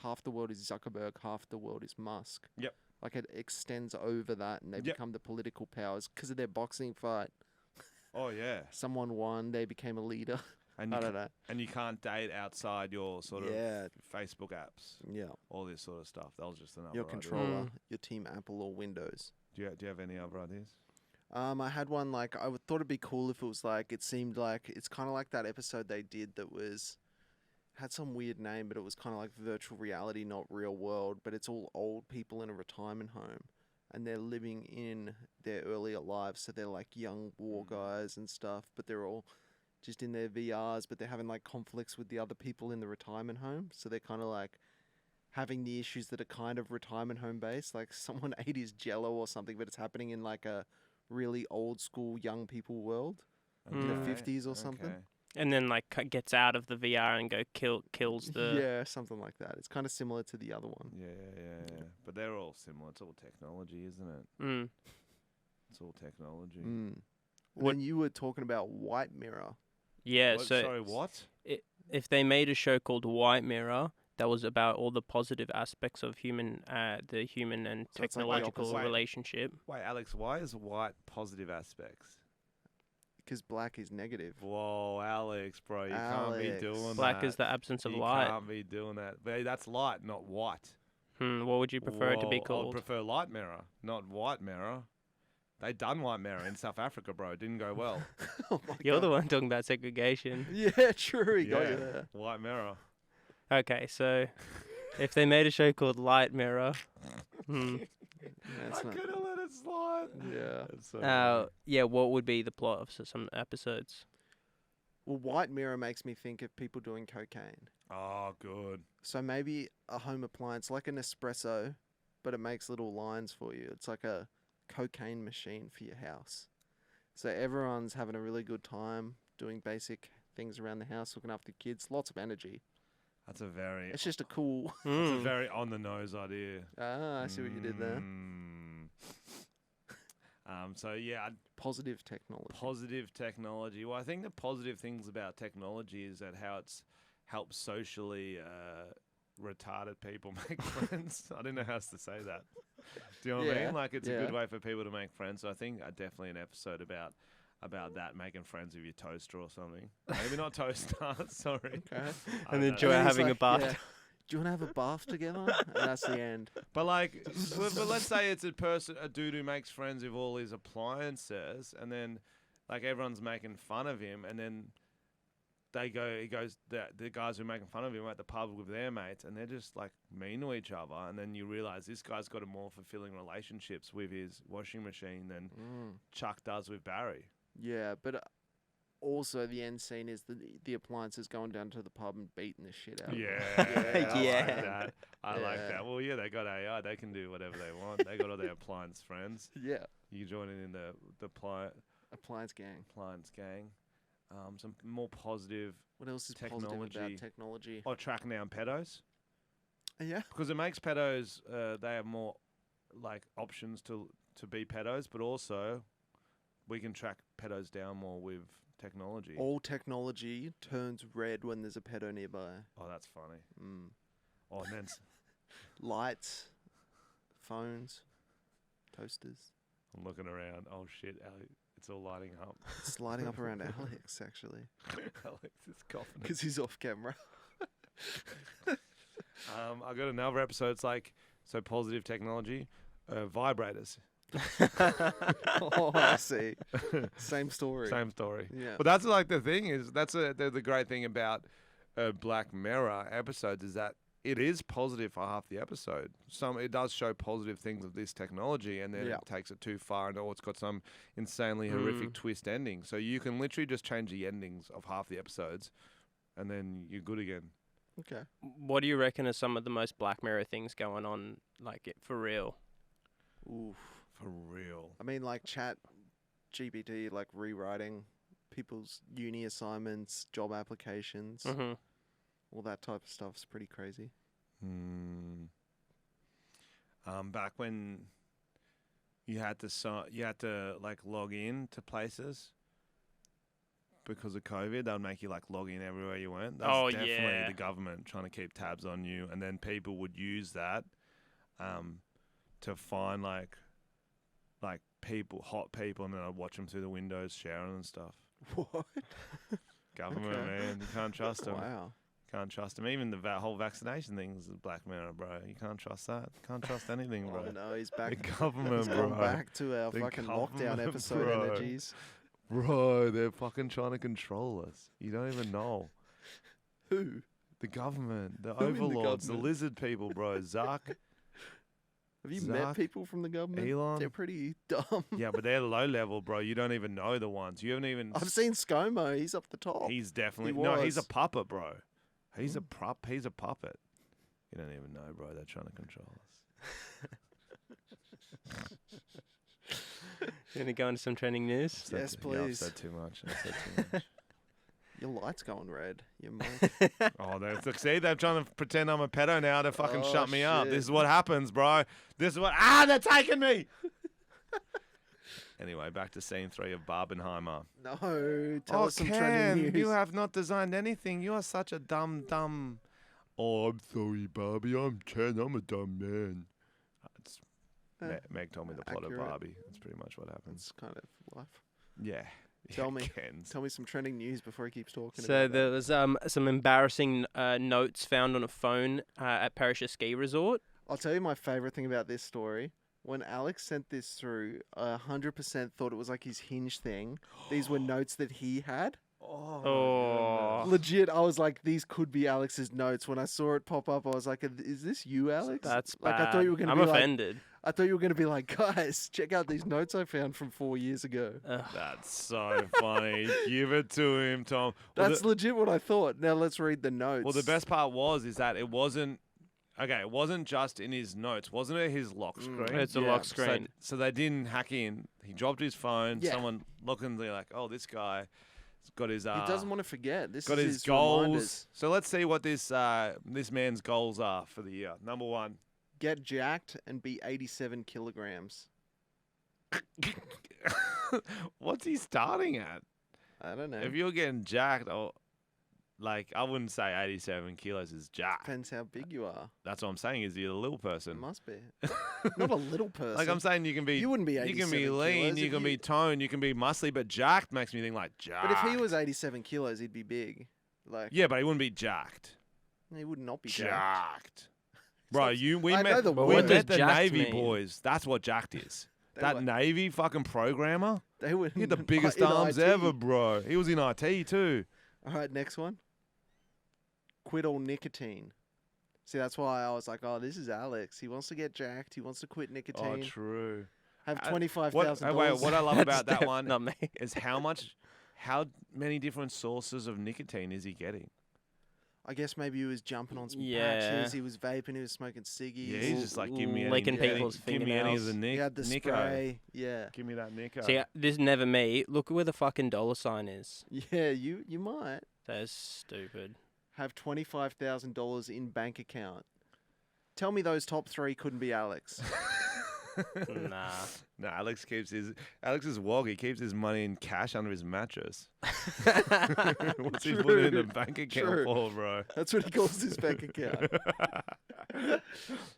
Speaker 2: Half the world is Zuckerberg, half the world is Musk.
Speaker 1: Yep.
Speaker 2: Like it extends over that, and they
Speaker 1: Yep.
Speaker 2: become the political powers because of their boxing fight.
Speaker 1: Oh yeah,
Speaker 2: Someone won, they became a leader.
Speaker 1: and
Speaker 2: I
Speaker 1: you
Speaker 2: don't know.
Speaker 1: and you can't date outside your sort of
Speaker 2: Yeah.
Speaker 1: Facebook apps.
Speaker 2: Yeah.
Speaker 1: All this sort of stuff. That was just another
Speaker 2: Your
Speaker 1: idea.
Speaker 2: controller,
Speaker 3: Mm.
Speaker 2: your team Apple or Windows.
Speaker 1: Do you have any other ideas?
Speaker 2: I had one like thought it'd be cool if it was like it seemed like it's kind of like that episode they did that was had some weird name, but it was kind of like virtual reality, not real world. But it's all old people in a retirement home, and they're living in their earlier lives, so they're like young war guys and stuff. But they're all just in their VRs, but they're having like conflicts with the other people in the retirement home, so they're kind of like having the issues that are kind of retirement home based. Like someone ate his Jello or something, but it's happening in like a really old school young people world in the
Speaker 3: Mm.
Speaker 2: 50s or something.
Speaker 1: Okay.
Speaker 3: And then like gets out of the VR and kills the.
Speaker 2: Yeah, something like that. It's kind of similar to the other one.
Speaker 1: Yeah. But they're all similar. It's all technology, isn't it?
Speaker 3: Mm.
Speaker 1: It's all technology.
Speaker 2: Mm. And
Speaker 3: What-
Speaker 2: then you were talking about White Mirror.
Speaker 3: Yeah.
Speaker 1: What?
Speaker 3: So
Speaker 1: Sorry, what?
Speaker 3: if they made a show called White Mirror that was about all the positive aspects of the human and
Speaker 2: So it's like the
Speaker 3: technological
Speaker 2: opposite.
Speaker 3: relationship.
Speaker 1: Wait, Alex, why is white positive aspects?
Speaker 2: Because black is negative.
Speaker 1: Whoa, Alex, bro, you can't be
Speaker 2: Alex.
Speaker 1: doing
Speaker 3: Black
Speaker 1: that.
Speaker 3: is the absence of
Speaker 1: you
Speaker 3: light.
Speaker 1: can't be doing that. But that's light, not white.
Speaker 3: What would you prefer it to be
Speaker 1: Whoa,
Speaker 3: called?
Speaker 1: I'd prefer light mirror, not white mirror. They done white mirror in South Africa, bro. It didn't go well.
Speaker 2: Oh my
Speaker 3: You're the
Speaker 2: God.
Speaker 3: one talking about segregation.
Speaker 2: Yeah, true. He got you there.
Speaker 1: white mirror.
Speaker 3: Okay, so if they made a show called Light Mirror,
Speaker 2: That's
Speaker 1: I
Speaker 2: not-
Speaker 1: could have let it slide.
Speaker 2: Yeah.
Speaker 1: That's so funny.
Speaker 3: yeah, what would be the plot of some episodes?
Speaker 2: Well, White Mirror makes me think of people doing cocaine.
Speaker 1: Oh, good.
Speaker 2: So maybe a home appliance like an espresso, but it makes little lines for you. It's like a cocaine machine for your house. So everyone's having a really good time doing basic things around the house, looking after kids, lots of energy.
Speaker 1: That's a very,
Speaker 2: It's just a cool.
Speaker 1: that's a
Speaker 3: Mm.
Speaker 1: very on the nose idea.
Speaker 2: I see what you did there.
Speaker 1: Mm. So yeah,
Speaker 2: Positive technology.
Speaker 1: positive technology. Well, I think the positive things about technology is that how it's helped socially retarded people make friends. I don't know how else to say that. Do you know what I
Speaker 2: Yeah,
Speaker 1: mean? Like it's a good
Speaker 2: yeah.
Speaker 1: way for people to make friends. So I think definitely an episode about that, making friends with your toaster or something. Maybe not toaster. Sorry.
Speaker 2: Okay.
Speaker 1: I
Speaker 3: And
Speaker 1: don't
Speaker 3: then
Speaker 1: know.
Speaker 3: Joy
Speaker 2: then he's
Speaker 3: having a
Speaker 2: like,
Speaker 3: bath.
Speaker 2: yeah, do you want to have a bath together? And that's the end.
Speaker 1: But like, but let's say it's a dude who makes friends with all his appliances, and then like everyone's making fun of him, and then the guys who are making fun of him are at the pub with their mates, and they're just like mean to each other, and then you realize this guy's got a more fulfilling relationships with his washing machine than Chuck does with Barry.
Speaker 2: Yeah, but also the end scene is the appliances going down to the pub and beating the shit out of
Speaker 1: Yeah,
Speaker 2: them.
Speaker 1: I
Speaker 3: Yeah.
Speaker 1: like that. I like
Speaker 2: Yeah.
Speaker 1: that. Well, yeah, they got AI. They can do whatever they want. They got all their appliance friends.
Speaker 2: Yeah.
Speaker 1: You join in the
Speaker 2: Appliance gang.
Speaker 1: appliance gang. some more positive
Speaker 2: What else is positive
Speaker 1: technology.
Speaker 2: about technology?
Speaker 1: or tracking down pedos.
Speaker 2: Yeah.
Speaker 1: Because it makes pedos, they have more like options to be pedos, but also we can track pedos down more with technology.
Speaker 2: All technology turns red when there's a pedo nearby.
Speaker 1: Oh, that's funny.
Speaker 2: Mm.
Speaker 1: Oh, and then
Speaker 2: Lights, phones, toasters.
Speaker 1: I'm looking around. Oh shit, it's all lighting up.
Speaker 2: It's lighting up around Alex, actually,
Speaker 1: Alex is coughing.
Speaker 2: because he's off camera.
Speaker 1: I got another episode. It's like so positive technology, vibrators.
Speaker 2: Oh, I see. Same story.
Speaker 1: Same story.
Speaker 2: Yeah.
Speaker 1: But that's like the thing is the great thing about Black Mirror episodes is that it is positive for half the episode. It does show positive things of this technology, and then
Speaker 2: Yeah.
Speaker 1: it takes it too far, and it's got some insanely horrific twist ending. So you can literally just change the endings of half the episodes, and then you're good again.
Speaker 2: Okay.
Speaker 3: What do you reckon are some of the most Black Mirror things going on, like it for real?
Speaker 2: Oof.
Speaker 1: For real.
Speaker 2: I mean, like Chat GPT, like rewriting people's uni assignments, job applications,
Speaker 3: Mm-hmm.
Speaker 2: all that type of stuff's pretty crazy.
Speaker 1: Back when you had to like log in to places because of COVID, they'd make you like log in everywhere you went. That's
Speaker 3: Oh,
Speaker 1: definitely
Speaker 3: yeah.
Speaker 1: the government trying to keep tabs on you, and then people would use that to find like hot people, and then I'd watch them through the windows showering and stuff.
Speaker 2: What?
Speaker 1: Government,
Speaker 2: Okay.
Speaker 1: man, you can't trust them.
Speaker 2: Wow.
Speaker 1: Can't trust them. Even the whole vaccination thing is a Black Mirror, bro. You can't trust that. Can't trust anything, bro.
Speaker 2: Oh no, he's
Speaker 1: The
Speaker 2: back.
Speaker 1: government,
Speaker 2: He's
Speaker 1: bro.
Speaker 2: gone back to our
Speaker 1: The
Speaker 2: fucking lockdown
Speaker 1: government,
Speaker 2: episode
Speaker 1: bro.
Speaker 2: energies.
Speaker 1: Bro, they're fucking trying to control us. You don't even know.
Speaker 2: Who?
Speaker 1: The government, the
Speaker 2: Who in the
Speaker 1: overlords, the
Speaker 2: government?
Speaker 1: lizard people, bro. Zuck,
Speaker 2: Have you met
Speaker 1: Zuck,
Speaker 2: people from the government?
Speaker 1: Elon.
Speaker 2: They're pretty dumb.
Speaker 1: Yeah, but they're low level, bro. You don't even know the ones. You haven't even.
Speaker 2: I've seen ScoMo. He's up the top.
Speaker 1: He's definitely
Speaker 2: He
Speaker 1: no. He's a
Speaker 2: was.
Speaker 1: puppet, bro. He's a prop. He's a puppet. You don't even know, bro. They're trying to control us.
Speaker 3: You want to go into some trending news?
Speaker 1: Said
Speaker 2: Yes,
Speaker 1: Yeah, I've
Speaker 2: please.
Speaker 1: said too much. I've said too much.
Speaker 2: Your light's going red. Your mic.
Speaker 1: Oh, see, they're trying to pretend I'm a pedo now to fucking
Speaker 2: Oh,
Speaker 1: shut me up. This
Speaker 2: shit.
Speaker 1: is what happens, bro. This is what. They're taking me. Anyway, back to scene 3 of Barbenheimer.
Speaker 2: No, tell
Speaker 1: Oh,
Speaker 2: us some
Speaker 1: Cam,
Speaker 2: trending news.
Speaker 1: you have not designed anything. You are such a dumb. Oh, I'm sorry, Barbie. I'm Ken. I'm a dumb man. It's, Meg told me the plot
Speaker 2: accurate.
Speaker 1: of Barbie. That's pretty much what happens.
Speaker 2: It's kind of life.
Speaker 1: Yeah.
Speaker 2: Tell
Speaker 1: Yeah,
Speaker 2: me.
Speaker 1: Ken's.
Speaker 2: Tell me some trending news before he keeps talking.
Speaker 3: So
Speaker 2: about
Speaker 3: there was some embarrassing notes found on a phone at Perisher Ski Resort.
Speaker 2: I'll tell you my favorite thing about this story. When Alex sent this through, 100% thought it was like his Hinge thing. These were notes that he had.
Speaker 3: Oh.
Speaker 2: Legit, I was like, these could be Alex's notes. When I saw it pop up, I was like, is this you, Alex?
Speaker 3: That's
Speaker 2: like
Speaker 3: bad.
Speaker 2: I thought you were gonna
Speaker 3: I'm
Speaker 2: be
Speaker 3: offended.
Speaker 2: I thought you were gonna be like, guys, check out these notes I found from 4 years ago.
Speaker 3: Ugh.
Speaker 1: That's so funny. Give it to him, Tom. Well,
Speaker 2: That's legit what I thought. Now let's read the notes.
Speaker 1: Well, the best part is that it wasn't. Okay, it wasn't just in his notes. Wasn't it his lock screen?
Speaker 3: It's a
Speaker 2: Yeah,
Speaker 3: lock
Speaker 2: so-
Speaker 3: screen.
Speaker 1: So they didn't hack in. He dropped his phone.
Speaker 2: Yeah.
Speaker 1: Someone looking, they're like, "Oh, this guy has got his
Speaker 2: He doesn't want to forget. This
Speaker 1: got
Speaker 2: is
Speaker 1: his
Speaker 2: his
Speaker 1: goals."
Speaker 2: reminders.
Speaker 1: So let's see what this man's goals are for the year. Number 1,
Speaker 2: Get jacked and be 87 kilograms.
Speaker 1: what's he starting at?
Speaker 2: I don't know.
Speaker 1: If you're getting jacked, like I wouldn't say 87 kilos is jacked.
Speaker 2: Depends how big you are.
Speaker 1: That's what I'm saying. Is he a little
Speaker 2: It
Speaker 1: person?
Speaker 2: must be. Not a little person.
Speaker 1: Like I'm saying, you can be.
Speaker 2: You wouldn't be
Speaker 1: You
Speaker 2: 87
Speaker 1: can be lean,
Speaker 2: kilos
Speaker 1: you
Speaker 2: if
Speaker 1: can be toned, you can be muscly, but jacked makes me think like jacked.
Speaker 2: But if he was 87 kilos, he'd be big. Like,
Speaker 1: yeah, but he wouldn't be jacked.
Speaker 2: he would not be jacked.
Speaker 1: Jacked. Bro,
Speaker 2: Stop-
Speaker 1: we
Speaker 2: I know
Speaker 1: met
Speaker 2: the
Speaker 3: But
Speaker 1: we
Speaker 3: what
Speaker 2: word.
Speaker 3: does
Speaker 1: met the
Speaker 3: jacked
Speaker 1: Navy
Speaker 3: mean?
Speaker 1: boys. That's what jacked is.
Speaker 2: They
Speaker 1: That
Speaker 2: were-
Speaker 1: Navy fucking programmer.
Speaker 2: They would.
Speaker 1: He had the biggest arms ever, bro. He was in IT too.
Speaker 2: All right, next one. Quit all nicotine. See, that's why I was like, oh, this is Alex. He wants to get jacked. He wants to quit
Speaker 1: Oh,
Speaker 2: nicotine.
Speaker 1: true.
Speaker 2: Have
Speaker 1: Uh,
Speaker 2: $25,000.
Speaker 1: Wait, what I love about
Speaker 3: That's
Speaker 1: that one
Speaker 3: not me.
Speaker 1: is how many different sources of nicotine is he getting?
Speaker 2: I guess maybe he was jumping on some
Speaker 3: Yeah.
Speaker 2: patches. He was vaping. He was smoking ciggies.
Speaker 1: Yeah, he's just like, give me any,
Speaker 3: Licking
Speaker 2: Yeah.
Speaker 3: people's
Speaker 1: give me any of the
Speaker 3: fingernails.
Speaker 2: He had the
Speaker 1: Nico.
Speaker 2: spray. Yeah.
Speaker 1: Give me that Nico.
Speaker 3: See, this is never me. Look where the fucking dollar sign is.
Speaker 2: Yeah, you might
Speaker 3: That is stupid.
Speaker 2: have $25,000 in bank account. Tell me those top 3 couldn't be Alex.
Speaker 3: Nah.
Speaker 1: No, Alex is wog. He keeps his money in cash under his mattress. What's he putting in a bank account
Speaker 2: True.
Speaker 1: for, bro?
Speaker 2: That's what he calls his bank account.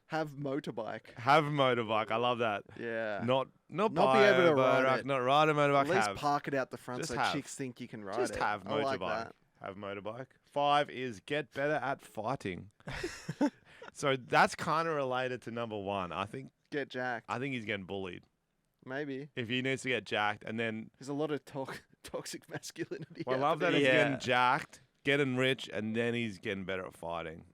Speaker 2: Have motorbike.
Speaker 1: Have motorbike. I love that.
Speaker 2: Yeah.
Speaker 1: Not
Speaker 2: Not
Speaker 1: buy
Speaker 2: be able
Speaker 1: a
Speaker 2: to ride
Speaker 1: motorbike,
Speaker 2: it.
Speaker 1: not ride a motorbike.
Speaker 2: At least
Speaker 1: have.
Speaker 2: park it out the front
Speaker 1: Just
Speaker 2: so
Speaker 1: have.
Speaker 2: chicks think you can ride
Speaker 1: Just
Speaker 2: it.
Speaker 1: have
Speaker 2: I like
Speaker 1: motorbike.
Speaker 2: that.
Speaker 1: Have motorbike. 5 is get better at fighting. So that's kind of related to number 1. I think
Speaker 2: Get jacked.
Speaker 1: he's getting bullied.
Speaker 2: Maybe.
Speaker 1: If he needs to get jacked, and then
Speaker 2: There's a lot of toxic masculinity.
Speaker 1: I love that
Speaker 2: happening.
Speaker 1: he's
Speaker 3: Yeah.
Speaker 1: getting jacked, getting rich, and then he's getting better at fighting.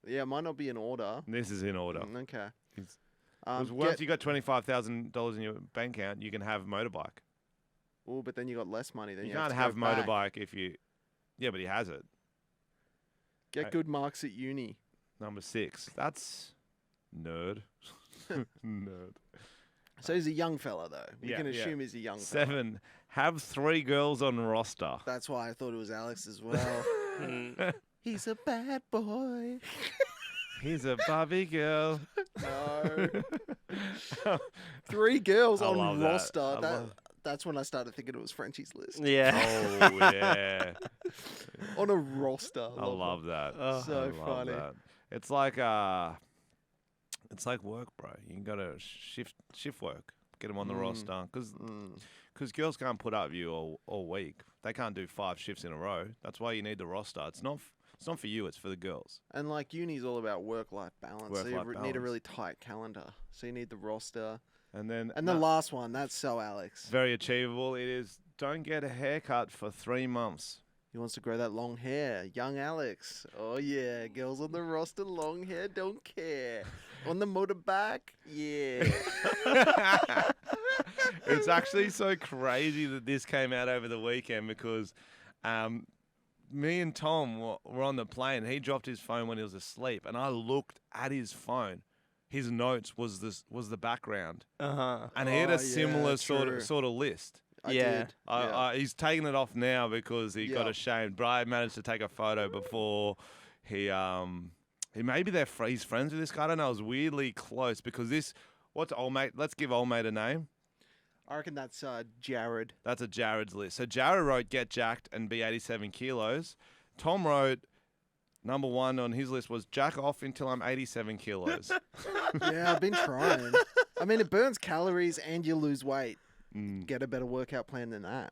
Speaker 2: Yeah, it might not be in order.
Speaker 1: This is in order.
Speaker 2: Okay.
Speaker 1: It's- Because once you got $25,000 in your bank account, you can have a motorbike.
Speaker 2: Oh, but then you got less money. Then
Speaker 1: You
Speaker 2: you
Speaker 1: can't
Speaker 2: have
Speaker 1: have
Speaker 2: to go back.
Speaker 1: motorbike if you. Yeah, but he has it.
Speaker 2: Get good marks at uni.
Speaker 1: Number 6. That's nerd. Nerd.
Speaker 2: So he's a young fella, though. We
Speaker 1: Yeah,
Speaker 2: can
Speaker 1: yeah.
Speaker 2: assume he's a young fella.
Speaker 1: 7. Have 3 girls on roster.
Speaker 2: That's why I thought it was Alex as well.
Speaker 3: Mm.
Speaker 2: He's a bad boy.
Speaker 1: He's a Barbie girl.
Speaker 2: No. 3 girls
Speaker 1: I
Speaker 2: on
Speaker 1: love that.
Speaker 2: roster.
Speaker 1: I love-
Speaker 2: That's when I started thinking it was Frenchy's list.
Speaker 3: Yeah.
Speaker 1: Oh yeah,
Speaker 2: On a roster.
Speaker 1: I love that.
Speaker 3: Oh.
Speaker 2: So
Speaker 1: I love
Speaker 2: funny.
Speaker 1: that. It's like work, bro. You got to shift work. Get them on the roster because girls can't put up with you all week. They can't do 5 shifts in a row. That's why you need the roster. It's not for you. It's for the girls.
Speaker 2: And like uni's all about work-life balance. So you
Speaker 1: Work-life
Speaker 2: need a
Speaker 1: balance.
Speaker 2: really tight calendar. So you need the roster.
Speaker 1: And then
Speaker 2: And the last one, that's so Alex.
Speaker 1: very achievable. It is don't get a haircut for 3 months.
Speaker 2: He wants to grow that long hair. Young Alex. Oh, yeah. Girls on the roster, long hair, don't care. On the motorbike, yeah.
Speaker 1: It's actually so crazy that this came out over the weekend because me and Tom were on the plane. He dropped his phone when he was asleep, and I looked at his phone. His notes was the background,
Speaker 3: Uh-huh.
Speaker 1: and he had
Speaker 2: Oh,
Speaker 1: a similar
Speaker 2: yeah,
Speaker 1: sort
Speaker 2: true.
Speaker 1: of list.
Speaker 2: I
Speaker 3: Yeah.
Speaker 2: did. Yeah.
Speaker 1: He's taking it off now because he got
Speaker 2: Yeah.
Speaker 1: ashamed. Brian managed to take a photo before he maybe he's friends with this guy. I don't know. It was weirdly close because what's old mate? Let's give old mate a name.
Speaker 2: I reckon that's Jared.
Speaker 1: That's a Jared's list. So Jared wrote get jacked and be 87 kilos. Tom wrote number 1 on his list was jack off until I'm 87 kilos.
Speaker 2: Yeah, I've been trying. I mean, it burns calories and you lose weight.
Speaker 1: Mm.
Speaker 2: Get a better workout plan than that.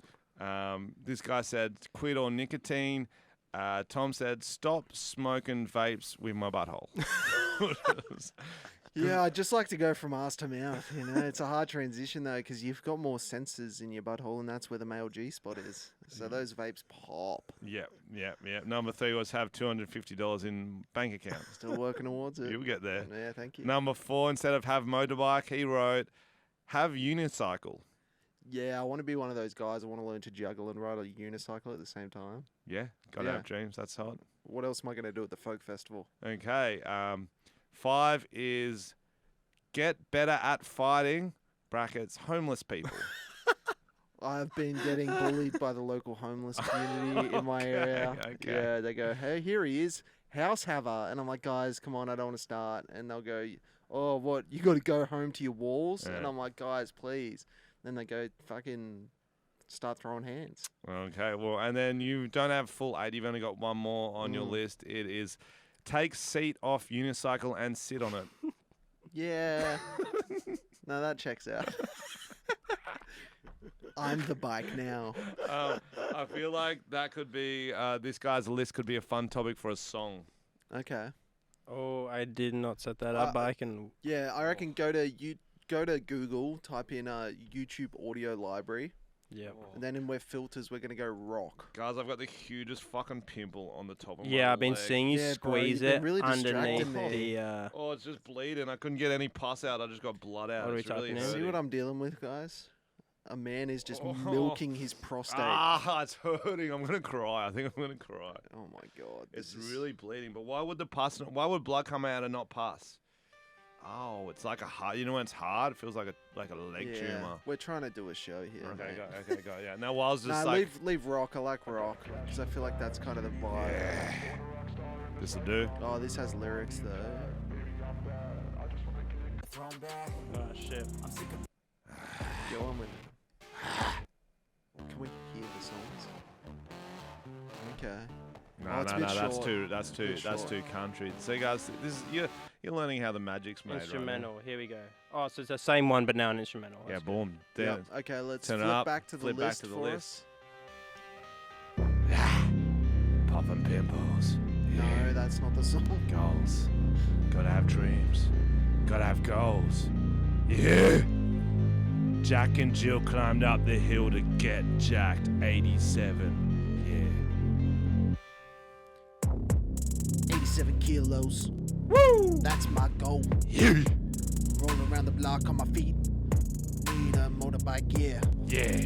Speaker 1: This guy said quit all nicotine. Tom said stop smoking vapes with my butthole.
Speaker 2: Yeah, I'd just like to go from ass to mouth. You know, it's a hard transition though because you've got more sensors in your butthole, and that's where the male G spot is. So those vapes pop.
Speaker 1: Yep. Number 3 was have $250 in bank account.
Speaker 2: Still working towards it.
Speaker 1: You'll get there.
Speaker 2: Yeah, thank you.
Speaker 1: Number 4, instead of have motorbike, he wrote have unicycle.
Speaker 2: Yeah, I want to be one of those guys. I want to learn to juggle and ride a unicycle at the same time.
Speaker 1: Yeah, gotta
Speaker 2: Yeah.
Speaker 1: have dreams. That's hot.
Speaker 2: What else am I going to do at the folk festival?
Speaker 1: Okay. 5 is get better at fighting. Brackets homeless people.
Speaker 2: I've been getting bullied by the local homeless community in my area.
Speaker 1: Okay.
Speaker 2: Yeah, they go, hey, here he is, house haver. And I'm like, guys, come on, I don't want to start. And they'll go, oh, what, you got to go home to your walls?
Speaker 1: Yeah.
Speaker 2: And I'm like, guys, please. Then they go, fucking start throwing hands.
Speaker 1: Okay. Well, and then you don't have full 8. You've only got 1 more on your list. It is take seat off unicycle and sit on it.
Speaker 2: Yeah. No, that checks out. I'm the bike now.
Speaker 1: I feel like that could be this guy's list could be a fun topic for a song.
Speaker 2: Okay.
Speaker 3: Oh, I did not set that up, but I can...
Speaker 2: Yeah, I reckon go to Google, type in YouTube audio library,
Speaker 3: Yep.
Speaker 2: and then in where filters, we're gonna go rock.
Speaker 1: Guys, I've got the hugest fucking pimple on the top of my
Speaker 3: Yeah, I've been
Speaker 1: leg.
Speaker 3: seeing you
Speaker 2: Yeah, bro,
Speaker 3: squeeze
Speaker 2: you've been
Speaker 3: it
Speaker 2: really
Speaker 3: underneath
Speaker 2: distracting me.
Speaker 3: the...
Speaker 1: Oh, it's just bleeding. I couldn't get any pus out. I just got blood out.
Speaker 3: What are we
Speaker 1: It's really
Speaker 3: typing in?
Speaker 2: See
Speaker 1: hurting.
Speaker 2: what I'm dealing with, guys? A man is just
Speaker 1: Oh.
Speaker 2: milking his prostate.
Speaker 1: It's hurting. I'm gonna cry. I think I'm gonna cry.
Speaker 2: Oh my god.
Speaker 1: It's
Speaker 2: this is-
Speaker 1: really bleeding. But why would the pus? Why would blood come out and not pus? Oh, it's like a hard. You know when it's hard, it feels like a leg
Speaker 2: yeah.
Speaker 1: tumor.
Speaker 2: We're trying to do a show here.
Speaker 1: Okay,
Speaker 2: mate.
Speaker 1: go. Yeah. Now, while I was just
Speaker 2: Nah,
Speaker 1: like,
Speaker 2: leave rock. I like rock because I feel like that's kind of the vibe.
Speaker 1: yeah, this'll do.
Speaker 2: Oh, this has lyrics though.
Speaker 3: Oh shit.
Speaker 2: Go on with it. Can we hear the songs? Okay.
Speaker 1: No,
Speaker 2: it's a
Speaker 1: no,
Speaker 2: bit
Speaker 1: no.
Speaker 2: short.
Speaker 1: That's
Speaker 2: Bit short.
Speaker 1: too country. So, guys, this is you're learning how the magic's made.
Speaker 3: Instrumental. Here we go. Oh, so it's the same one, but now an instrumental.
Speaker 1: Right? Yeah,
Speaker 3: That's good.
Speaker 1: boom. There.
Speaker 2: Yep. Okay, let's
Speaker 1: Turn it
Speaker 2: flip
Speaker 1: up,
Speaker 2: back to the
Speaker 1: flip back
Speaker 2: list
Speaker 1: to the
Speaker 2: for
Speaker 1: list.
Speaker 2: us.
Speaker 1: Popping pimples. Yeah.
Speaker 2: No, that's not the song.
Speaker 1: Goals. Gotta have dreams. Gotta have goals. Yeah. Jack and Jill climbed up the hill to get jacked. 87.
Speaker 2: 87 kilos. Woo! That's my goal.
Speaker 1: Yeah.
Speaker 2: Rolling around the block on my feet. Need a motorbike, yeah.
Speaker 1: Yeah.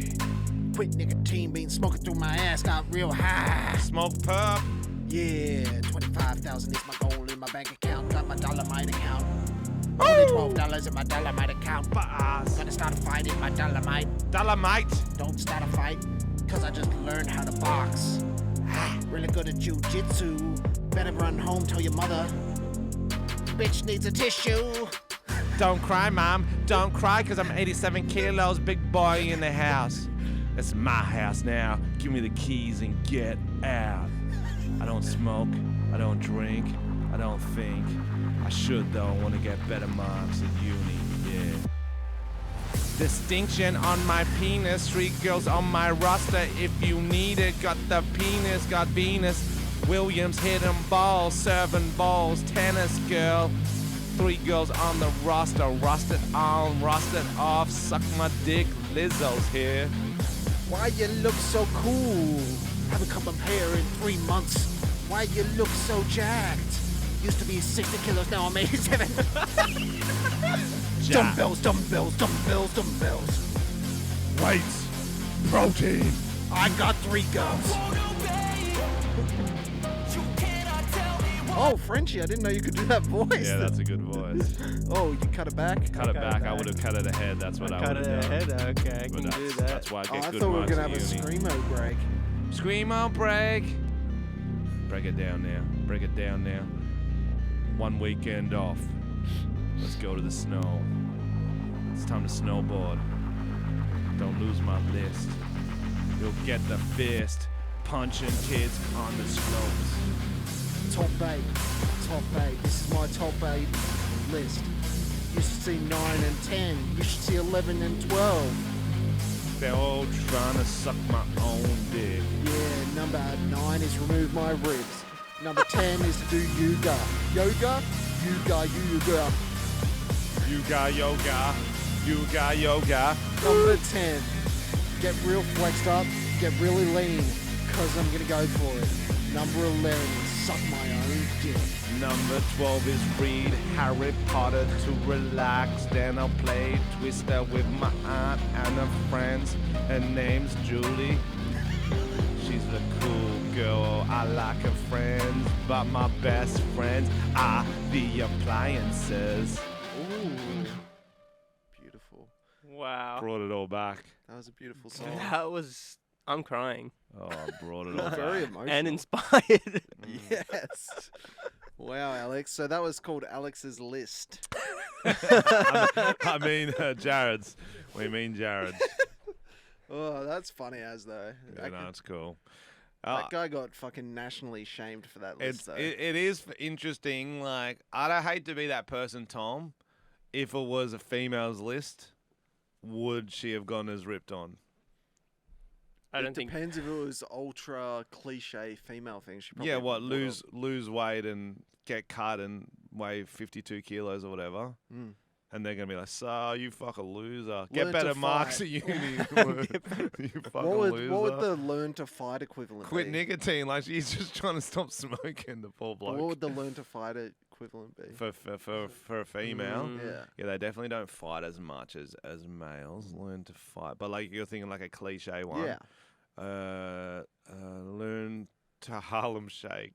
Speaker 2: Quick nicotine bean smoking through my ass got real high.
Speaker 1: Smoke pup.
Speaker 2: Yeah, 25,000 is my goal in my bank account. Got my Dolomite account. Only $12 in my Dolomite account.
Speaker 1: Bars.
Speaker 2: Gonna start a fight in my Dolomite.
Speaker 1: Dolomite.
Speaker 2: Don't start a fight, cause I just learned how to box. Really good at jujitsu. Better run home, tell your mother. Bitch needs a tissue.
Speaker 1: Don't cry, Mom. Don't cry, cause I'm 87 kilos, big boy in the house. It's my house now. Give me the keys and get out. I don't smoke. I don't drink. I don't think. I should, though. I want to get better marks at uni. Yeah. Distinction on my penis. 3 girls on my roster. If you need it, got the penis, got Venus. Williams hitting balls, serving balls. Tennis girl. 3 girls on the roster. Rusted on, rusted off. Suck my dick. Lizzo's here.
Speaker 2: Why you look so cool? Haven't come up here in 3 months. Why you look so jacked? Used to be 60 kilos, now I'm 87.
Speaker 1: Jack.
Speaker 2: Dumbbells, dumbbells, dumbbells, dumbbells.
Speaker 1: Weights. Protein.
Speaker 2: I got 3 guns. Oh, Frenchy, I didn't know you could do that voice.
Speaker 1: Yeah, that's a good voice.
Speaker 2: Oh, you cut it back?
Speaker 1: Cut it
Speaker 3: Cut it
Speaker 1: back. I
Speaker 3: back.
Speaker 1: would have cut it ahead. That's what I
Speaker 3: Cut
Speaker 1: would
Speaker 3: it
Speaker 1: have done.
Speaker 3: ahead. Okay, I
Speaker 1: But
Speaker 3: can do
Speaker 1: that's,
Speaker 3: that.
Speaker 1: that's why I
Speaker 2: Oh,
Speaker 1: get
Speaker 2: I
Speaker 1: good
Speaker 2: thought we were
Speaker 1: marks
Speaker 2: going to
Speaker 1: at
Speaker 2: have a
Speaker 1: uni.
Speaker 2: screamo break.
Speaker 1: Screamo break. Break it down now. Break it down now. 1 weekend off. Let's go to the snow. It's time to snowboard. Don't lose my list. You'll get the fist. Punching kids on the slopes.
Speaker 2: Top 8. Top 8. This is my top 8 list. You should see 9 and 10. You should see 11 and 12.
Speaker 1: They're all trying to suck my own dick.
Speaker 2: Yeah, number 9 is remove my ribs. Number 10 is to do yoga. Yoga? Yoga, yoga.
Speaker 1: Yoga, yoga. Yoga, yoga.
Speaker 2: Number 10, get real flexed up, get really lean, cause I'm gonna go for it. Number 11 is suck my own dick.
Speaker 1: Number 12 is read Harry Potter to relax. Then I'll play Twister with my aunt and her friends. Her name's Julie. She's the cool girl. I like her friends, but my best friends are the appliances.
Speaker 2: Ooh. Beautiful.
Speaker 3: Wow.
Speaker 1: Brought it all back.
Speaker 2: That was a beautiful song.
Speaker 3: That was. I'm crying.
Speaker 1: Oh, I brought it all
Speaker 2: Very
Speaker 1: back.
Speaker 2: emotional.
Speaker 3: And inspired.
Speaker 2: Yes. Wow, Alex. So that was called Alex's List.
Speaker 1: I mean, Jared's. We mean Jared's.
Speaker 2: Oh, that's funny as though.
Speaker 1: Yeah, no, it's cool.
Speaker 2: That guy got fucking nationally shamed for that list, though.
Speaker 1: It is interesting. Like, I'd hate to be that person, Tom. If it was a female's list, would she have gone as ripped on?
Speaker 3: I don't think.
Speaker 2: Depends if it was ultra cliche female thing. She probably
Speaker 1: Yeah, what
Speaker 2: would have.
Speaker 1: lose weight and get cut and weigh 52 kilos or whatever.
Speaker 2: Mm.
Speaker 1: And they're gonna be like, "So you fucking loser.
Speaker 2: Learn
Speaker 1: Get
Speaker 2: to
Speaker 1: better marks
Speaker 2: fight."
Speaker 1: at uni. You fucking
Speaker 2: What would
Speaker 1: loser.
Speaker 2: the learn to fight equivalent
Speaker 1: Quit
Speaker 2: be?
Speaker 1: nicotine. Like she's just trying to stop smoking. The poor
Speaker 2: But
Speaker 1: bloke.
Speaker 2: what would the learn to fight equivalent be?
Speaker 1: For a female,
Speaker 3: Mm.
Speaker 2: Yeah.
Speaker 1: yeah, they definitely don't fight as much as males. Learn to fight, but like you're thinking like a cliche one.
Speaker 2: Yeah.
Speaker 1: Learn to Harlem Shake.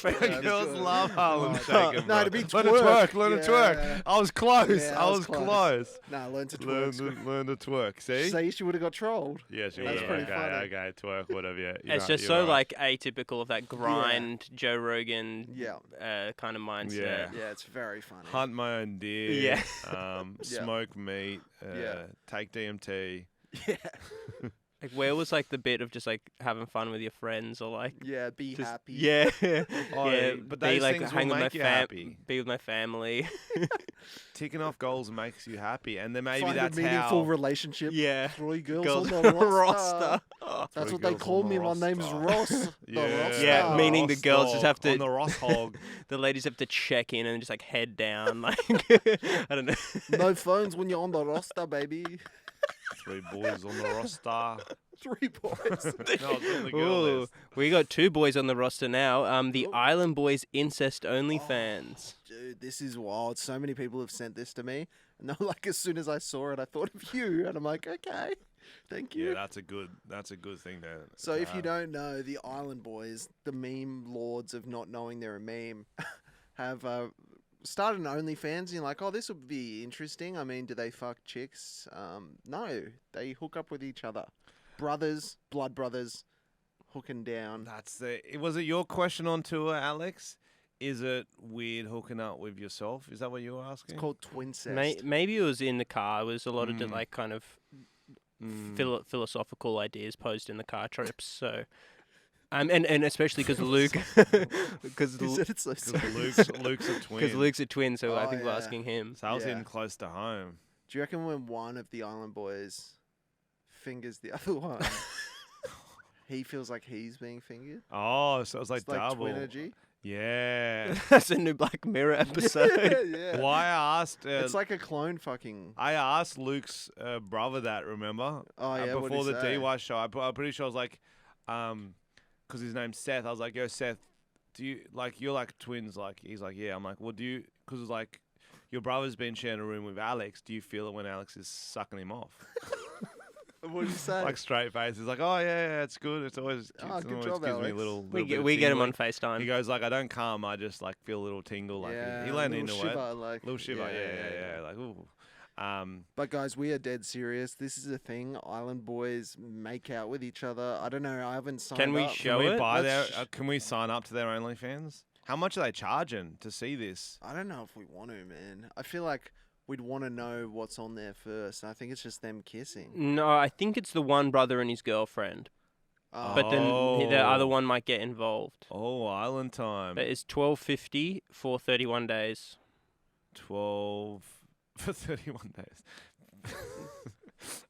Speaker 2: Yeah,
Speaker 1: Girls
Speaker 2: good.
Speaker 1: love Harlem
Speaker 2: Oh,
Speaker 1: Shaking.
Speaker 2: no,
Speaker 1: bro.
Speaker 2: to be
Speaker 1: Learn to
Speaker 2: twerk.
Speaker 1: twerk. Learn to
Speaker 2: Yeah.
Speaker 1: twerk. I was close.
Speaker 2: Yeah,
Speaker 1: I was close.
Speaker 2: Nah, learn to
Speaker 1: Learn
Speaker 2: twerk.
Speaker 1: learn to twerk. See?
Speaker 2: Say she would have got trolled.
Speaker 1: Yeah, she
Speaker 2: That's
Speaker 1: was.
Speaker 2: pretty
Speaker 1: Okay,
Speaker 2: funny.
Speaker 1: okay, twerk, whatever. Yeah,
Speaker 3: It's just so like atypical of that grind Joe Rogan
Speaker 2: Yeah.
Speaker 3: kind of mindset.
Speaker 1: Yeah.
Speaker 2: Yeah, it's very funny.
Speaker 1: hunt my own deer.
Speaker 3: Yeah.
Speaker 2: Yeah.
Speaker 1: Smoke meat.
Speaker 2: Yeah.
Speaker 1: Take DMT.
Speaker 2: Yeah.
Speaker 3: Like where was like the bit of just like having fun with your friends or like
Speaker 2: Yeah, be
Speaker 3: just,
Speaker 2: happy.
Speaker 3: Yeah.
Speaker 1: Oh,
Speaker 3: yeah.
Speaker 1: but
Speaker 3: be
Speaker 1: those
Speaker 3: like
Speaker 1: things will
Speaker 3: hang with my
Speaker 1: make you happy.
Speaker 3: be with my family.
Speaker 1: Ticking off goals makes you happy, and then maybe
Speaker 2: Find
Speaker 1: that's
Speaker 2: a meaningful
Speaker 1: how.
Speaker 2: relationship.
Speaker 3: Yeah.
Speaker 2: 3 girls,
Speaker 3: Girls
Speaker 2: on the roster.
Speaker 3: roster.
Speaker 1: Oh,
Speaker 2: That's
Speaker 1: 3
Speaker 2: what they
Speaker 1: girls
Speaker 2: call
Speaker 1: on
Speaker 2: me.
Speaker 1: the
Speaker 2: My name's
Speaker 1: roster.
Speaker 2: Ross. The
Speaker 1: Yeah,
Speaker 2: roster.
Speaker 3: Yeah, meaning the
Speaker 1: Ross
Speaker 3: girls just
Speaker 1: dog
Speaker 3: have to-
Speaker 1: on the Ross hog.
Speaker 3: The ladies have to check in and just like head down. Like I don't know.
Speaker 2: No phones when you're on the roster, baby.
Speaker 1: 3 boys on the roster.
Speaker 2: 3 boys.
Speaker 1: No, it's on the girl
Speaker 3: Ooh,
Speaker 1: list.
Speaker 3: we got 2 boys on the roster now. The
Speaker 2: Oh.
Speaker 3: Island Boys incest only fans.
Speaker 2: Dude, this is wild. So many people have sent this to me. And they're like, as soon as I saw it, I thought of you. And I'm like, okay, thank you.
Speaker 1: Yeah, that's a good thing to.
Speaker 2: So
Speaker 1: to
Speaker 2: if you
Speaker 1: have.
Speaker 2: don't know, the Island Boys, the meme lords of not knowing they're a meme, have started an OnlyFans. And you're like, oh, this would be interesting. I mean, do they fuck chicks? No, they hook up with each other. Brothers, blood brothers, hooking down.
Speaker 1: Was it your question on tour, Alex? Is it weird hooking up with yourself? Is that what you were asking?
Speaker 2: It's called twincest.
Speaker 3: Maybe it was in the car. It was a lot of
Speaker 1: Mm.
Speaker 3: like kind of
Speaker 1: Mm.
Speaker 3: philosophical ideas posed in the car trips. So, and especially because Luke, because
Speaker 2: He said it so
Speaker 1: Because Luke's a twin.
Speaker 3: Luke's a twin. So I
Speaker 2: Oh,
Speaker 3: think we're
Speaker 2: yeah.
Speaker 3: asking him.
Speaker 1: So I was
Speaker 2: Yeah.
Speaker 1: hitting close to home.
Speaker 2: Do you reckon when one of the Island Boys fingers the other one, he feels like he's being fingered?
Speaker 1: Oh, so it was like
Speaker 2: It's like
Speaker 1: double.
Speaker 2: Twinergy.
Speaker 1: Yeah.
Speaker 3: That's a new Black Mirror episode.
Speaker 2: yeah.
Speaker 1: Well, I asked.
Speaker 2: It's like a clone fucking.
Speaker 1: I asked Luke's brother that. Remember?
Speaker 2: Oh yeah. what'd
Speaker 1: Before
Speaker 2: he
Speaker 1: the
Speaker 2: say?
Speaker 1: DY show, I'm pretty sure I was like, because his name's Seth. I was like, yo, Seth, do you like you're like twins? Like he's like, yeah. I'm like, well, do you? Because it's like, your brother's been sharing a room with Alex. Do you feel it when Alex is sucking him off?
Speaker 2: What did he say?
Speaker 1: Like straight face. He's like, oh yeah, it's good. It's always,
Speaker 2: Oh,
Speaker 1: it
Speaker 2: good
Speaker 1: always
Speaker 2: job,
Speaker 1: gives me a
Speaker 2: Alex.
Speaker 1: little.
Speaker 3: we
Speaker 1: bit of
Speaker 3: get him on
Speaker 1: tingling.
Speaker 3: FaceTime.
Speaker 1: He goes like, I don't come. I just like feel a little tingle. Like he
Speaker 2: a
Speaker 1: leaned
Speaker 2: little
Speaker 1: into
Speaker 2: shiver,
Speaker 1: it.
Speaker 2: like,
Speaker 1: Little shiver. Yeah. Like ooh.
Speaker 2: But guys, we are dead serious. This is a thing. Island Boys make out with each other. I don't know. I haven't signed
Speaker 3: Can we
Speaker 2: up.
Speaker 3: show
Speaker 1: Can we
Speaker 3: it?
Speaker 1: buy
Speaker 2: Let's
Speaker 1: their? Can we sign up to their OnlyFans? How much are they charging to see this?
Speaker 2: I don't know if we want to, man. I feel like we'd want to know what's on there first. I think it's just them kissing.
Speaker 3: No, I think it's the one brother and his girlfriend. But then the other
Speaker 1: Oh.
Speaker 3: one might get involved.
Speaker 1: Oh, island time.
Speaker 3: That is $12.50 for 31 days.
Speaker 1: 12 for 31 days.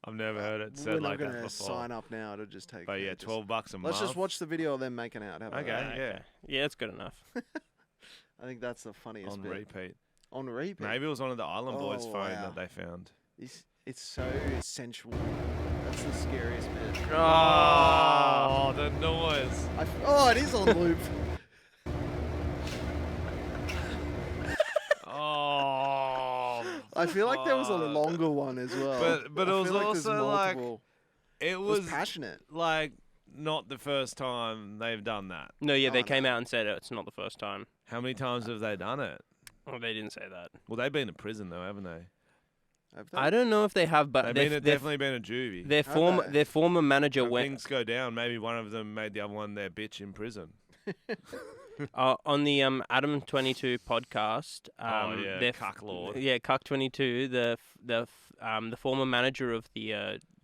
Speaker 1: I've never heard it
Speaker 2: we're
Speaker 1: said
Speaker 2: not
Speaker 1: like that
Speaker 2: gonna
Speaker 1: before.
Speaker 2: sign up now. It'll just take.
Speaker 1: But yeah,
Speaker 2: ages.
Speaker 1: $12 a month.
Speaker 2: Let's just watch the video of them making out. How about
Speaker 1: Okay.
Speaker 2: that?
Speaker 1: yeah.
Speaker 3: Yeah, that's good enough.
Speaker 2: I think that's the funniest
Speaker 1: On
Speaker 2: bit.
Speaker 1: repeat.
Speaker 2: On repeat.
Speaker 1: Maybe it was one of the Island Boys'
Speaker 2: Oh,
Speaker 1: phone
Speaker 2: wow.
Speaker 1: that they found.
Speaker 2: It's so sensual. That's the scariest bit.
Speaker 1: Oh, the noise.
Speaker 2: Oh, it is on loop.
Speaker 1: Oh.
Speaker 2: I feel like there was a
Speaker 1: fuck.
Speaker 2: longer one as well.
Speaker 1: But it
Speaker 2: I
Speaker 1: was
Speaker 2: feel like there's
Speaker 1: also like
Speaker 2: multiple.
Speaker 1: it
Speaker 2: It
Speaker 1: was
Speaker 2: was passionate.
Speaker 1: like not the first time they've done that.
Speaker 3: No, yeah, they
Speaker 2: Oh,
Speaker 3: came out and said it's not the first time.
Speaker 1: How many times have they done it?
Speaker 3: Oh, they didn't say that.
Speaker 1: Well, they've been in prison though, haven't they?
Speaker 2: Have they?
Speaker 3: I don't know if they have, but
Speaker 1: They've
Speaker 3: their,
Speaker 1: definitely been a juvie.
Speaker 3: their
Speaker 2: Have
Speaker 3: former
Speaker 2: they?
Speaker 3: their former manager
Speaker 1: When
Speaker 3: went
Speaker 1: things go down, maybe one of them made the other one their bitch in prison.
Speaker 3: on the Adam 22 podcast.
Speaker 1: Yeah,
Speaker 3: their
Speaker 1: cuck lord.
Speaker 3: Yeah, Cuck 22. The former manager of the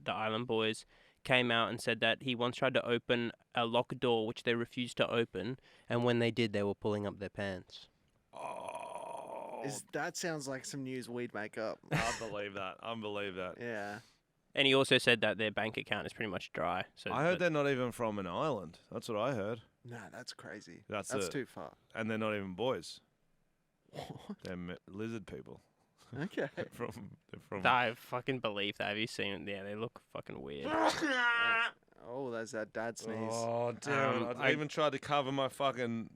Speaker 3: Island Boys came out and said that he once tried to open a locked door, which they refused to open, and when they did, they were pulling up their pants.
Speaker 1: Oh,
Speaker 2: That sounds like some news we'd make up.
Speaker 1: I believe that. I believe that.
Speaker 2: Yeah.
Speaker 3: And he also said that their bank account is pretty much dry. So
Speaker 1: I heard they're not even from an island. That's what I heard.
Speaker 2: Nah, that's crazy.
Speaker 1: That's
Speaker 2: That's
Speaker 1: it.
Speaker 2: too far.
Speaker 1: And they're not even boys.
Speaker 2: What?
Speaker 1: They're lizard people.
Speaker 2: Okay.
Speaker 1: They're from.
Speaker 3: I fucking believe that. Have you seen it? Yeah, they look fucking weird.
Speaker 2: Oh, there's that dad sneeze.
Speaker 1: Oh damn! I
Speaker 3: I-
Speaker 1: even tried to cover my fucking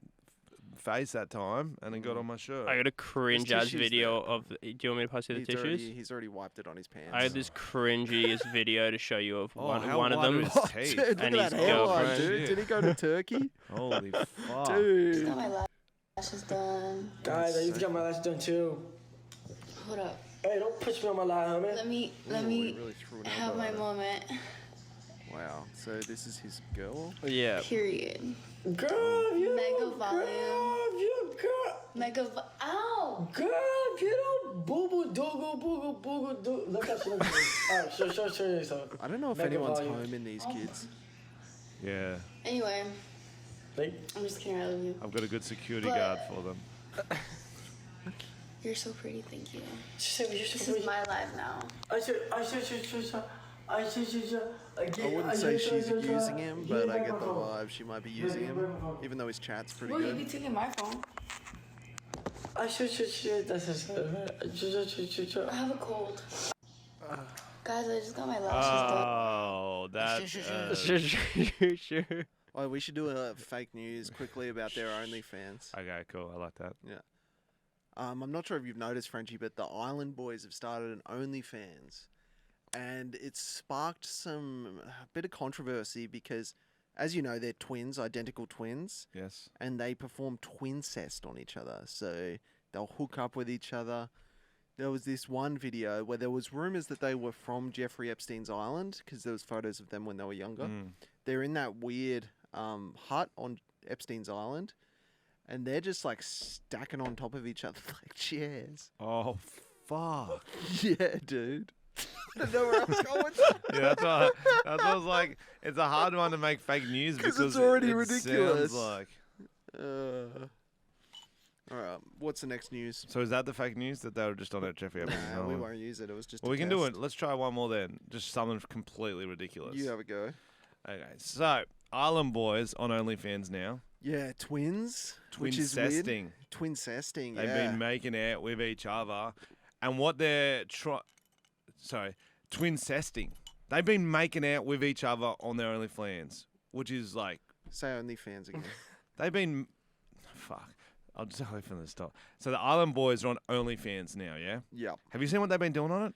Speaker 1: face that time, and it got on my shirt.
Speaker 3: I got a cringe ass
Speaker 2: tissues
Speaker 3: video
Speaker 2: there.
Speaker 3: of. Do you want me to pass you the tissues?
Speaker 2: He's already wiped it on his pants.
Speaker 3: I had this cringy video to show you of
Speaker 1: how
Speaker 3: one of
Speaker 1: wide
Speaker 3: them.
Speaker 1: are his
Speaker 2: Oh,
Speaker 1: teeth?
Speaker 2: dude, look
Speaker 3: And
Speaker 2: at
Speaker 3: his
Speaker 2: that hairline,
Speaker 3: girlfriend.
Speaker 2: dude. Did he go to Turkey?
Speaker 1: Holy fuck!
Speaker 2: Dude.
Speaker 5: Got my lashes done.
Speaker 6: Guys, I used to get my lashes done too.
Speaker 5: Hold up.
Speaker 6: Hey, don't push me on my lie, homie.
Speaker 5: Let me
Speaker 2: He really threw an
Speaker 5: have
Speaker 2: elbow
Speaker 5: my
Speaker 2: at her.
Speaker 5: moment.
Speaker 2: Wow. So this is his girl?
Speaker 3: Yeah.
Speaker 5: Period.
Speaker 6: Girl, you
Speaker 5: Mega volume.
Speaker 6: girl,
Speaker 5: Ow!
Speaker 6: girl, you don't boo boo doogle boogle boogle doo. Look how she looks at me. Alright, show yourself.
Speaker 2: I don't know if
Speaker 6: Mega
Speaker 2: anyone's
Speaker 6: volume.
Speaker 2: home in these kids.
Speaker 1: Yeah,
Speaker 5: Anyway,
Speaker 6: Like,
Speaker 5: I'm just kidding. I love you.
Speaker 1: I've got a good security
Speaker 5: But-
Speaker 1: guard for them.
Speaker 5: You're so pretty. Thank you.
Speaker 6: she said, you're
Speaker 5: This
Speaker 6: so
Speaker 5: is my life now.
Speaker 2: I wouldn't say she's using him, but I get the vibe she might be using him, even though his chat's pretty
Speaker 5: Well, you be
Speaker 2: good.
Speaker 5: taking my phone. I have a cold. Guys, I just got my lashes done.
Speaker 1: Oh, that.
Speaker 3: Sure.
Speaker 2: Oh, we should do a fake news quickly about their OnlyFans.
Speaker 1: Okay, cool. I like that.
Speaker 2: I'm not sure if you've noticed, Frenchy, but the Island Boys have started an OnlyFans, and it's sparked a bit of controversy because, as you know, they're twins, identical twins,
Speaker 1: Yes.
Speaker 2: and they perform twincest on each other. So they'll hook up with each other. There was this one video where there was rumors that they were from Jeffrey Epstein's island because there was photos of them when they were younger.
Speaker 1: Mm.
Speaker 2: They're in that weird hut on Epstein's island, and they're just like stacking on top of each other like chairs.
Speaker 1: Oh, fuck.
Speaker 2: Yeah, dude. I don't know where I'm going with that.
Speaker 1: Yeah, that's what I was like. It's a hard one to make fake news
Speaker 2: 'Cause
Speaker 1: because
Speaker 2: it's already
Speaker 1: it
Speaker 2: ridiculous.
Speaker 1: Sounds like.
Speaker 2: All right, what's the next news?
Speaker 1: So is that the fake news that they were just on at Jeffrey Epstein's
Speaker 2: Nah, we
Speaker 1: island?
Speaker 2: won't use it. It was just.
Speaker 1: Well,
Speaker 2: a
Speaker 1: we can do
Speaker 2: test.
Speaker 1: it. Let's try one more then. Just something completely ridiculous.
Speaker 2: You have a go.
Speaker 1: Okay, so Island Boys on OnlyFans now.
Speaker 2: Yeah, twins.
Speaker 1: Twin
Speaker 2: Which is weird.
Speaker 1: cesting.
Speaker 2: Twin cesting.
Speaker 1: They've
Speaker 2: Yeah.
Speaker 1: been making out with each other, and what they're twin cesting. They've been making out with each other on their OnlyFans, which is like
Speaker 2: Say OnlyFans again.
Speaker 1: they've been. Fuck. I'll just tell you from the start. So the Island Boys are on OnlyFans now. Yeah.
Speaker 2: Yep.
Speaker 1: Have you seen what they've been doing on it?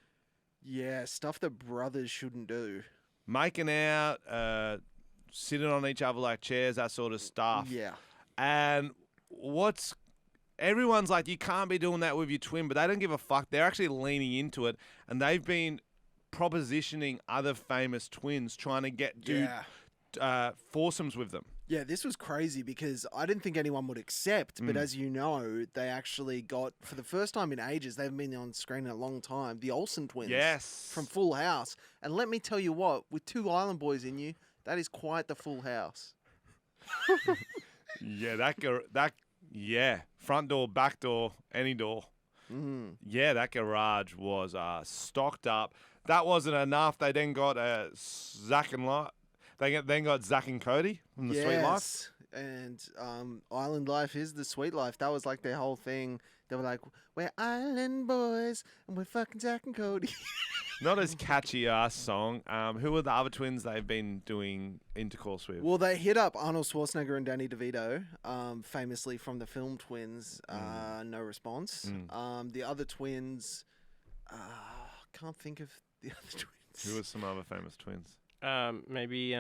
Speaker 2: Yeah, stuff that brothers shouldn't do.
Speaker 1: Making out, sitting on each other like chairs, that sort of stuff.
Speaker 2: Yeah.
Speaker 1: And everyone's like, you can't be doing that with your twin, but they don't give a fuck. They're actually leaning into it, and they've been propositioning other famous twins, trying to do foursomes with them.
Speaker 2: Yeah, this was crazy because I didn't think anyone would accept, but as you know, they actually got, for the first time in ages, they haven't been on screen in a long time, the Olsen twins.
Speaker 1: Yes.
Speaker 2: From Full House. And let me tell you what, with two Island Boys in you, that is quite the Full House.
Speaker 1: Yeah, front door, back door, any door.
Speaker 2: Mm.
Speaker 1: Yeah, that garage was stocked up. That wasn't enough. They then got Zach and Lot. Then got Zach and Cody from the Sweet Life.
Speaker 2: And Island Life is the Sweet Life. That was like their whole thing. They were like, we're Island Boys and we're fucking Zach and Cody.
Speaker 1: Not as catchy song. Who are the other twins they've been doing intercourse with?
Speaker 2: Well, they hit up Arnold Schwarzenegger and Danny DeVito, famously from the film Twins. No response. The other twins, can't think of the other twins.
Speaker 1: Who are some other famous twins?
Speaker 3: Maybe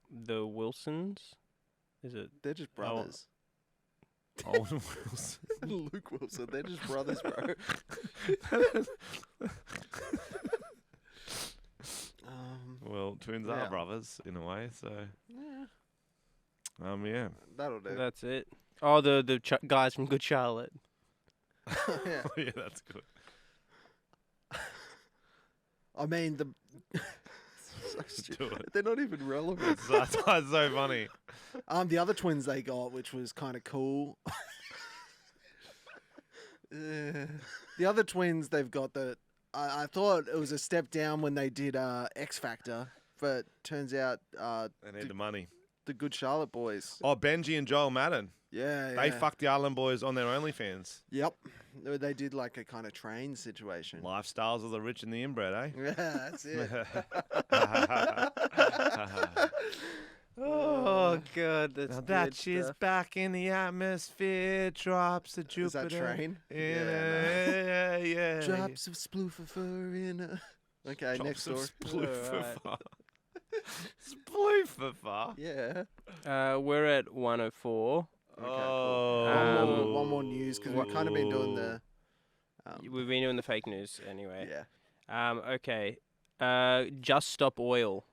Speaker 3: the Wilsons. Is it?
Speaker 2: They're just brothers.
Speaker 1: Owen Wilson.
Speaker 2: Luke Wilson. They're just brothers, bro.
Speaker 1: Well, twins
Speaker 2: Yeah.
Speaker 1: are brothers in a way, so
Speaker 2: Yeah,
Speaker 1: yeah.
Speaker 2: that'll do.
Speaker 3: That's it. Oh, the guys from Good Charlotte.
Speaker 2: Yeah.
Speaker 1: Yeah, that's good.
Speaker 2: I mean, so stupid.
Speaker 1: Do it.
Speaker 2: They're not even relevant.
Speaker 1: That's why it's so funny.
Speaker 2: The other twins they got, which was kind of cool. The other twins they've got that I thought it was a step down when they did X Factor, but turns out
Speaker 1: They need the money.
Speaker 2: the Good Charlotte boys.
Speaker 1: Oh, Benji and Joel Madden.
Speaker 2: Yeah,
Speaker 1: They fucked the Island Boys on their OnlyFans.
Speaker 2: Yep. They did like a kind of train situation.
Speaker 1: Lifestyles of the rich and the inbred, eh?
Speaker 2: Yeah, that's it.
Speaker 3: Oh god, that's
Speaker 1: Now
Speaker 3: good
Speaker 1: that she's
Speaker 3: stuff.
Speaker 1: back in the atmosphere, drops of
Speaker 2: Is
Speaker 1: Jupiter.
Speaker 2: that train?
Speaker 1: Yeah.
Speaker 2: Drops of sploofer in a... Okay,
Speaker 1: Drops
Speaker 2: next
Speaker 1: of
Speaker 2: story.
Speaker 1: sploofer. Sploofer.
Speaker 2: Yeah.
Speaker 3: We're at 104.
Speaker 2: Okay,
Speaker 1: Oh.
Speaker 2: cool. One more news because we've kind of been doing the.
Speaker 3: We've been doing the fake news anyway.
Speaker 2: Yeah.
Speaker 3: Okay. Just Stop Oil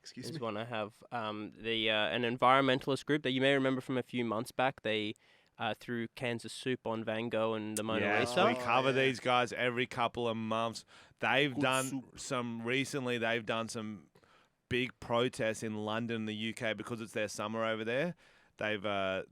Speaker 2: Excuse
Speaker 3: is
Speaker 2: me.
Speaker 3: one I have. An environmentalist group that you may remember from a few months back. They threw cans of soup on Van Gogh and the Mona
Speaker 1: Yes,
Speaker 3: Lisa.
Speaker 1: we cover
Speaker 2: yeah.
Speaker 1: these guys every couple of months. They've
Speaker 2: Good
Speaker 1: done
Speaker 2: soup.
Speaker 1: some recently. They've done some big protests in London, the UK, because it's their summer over there.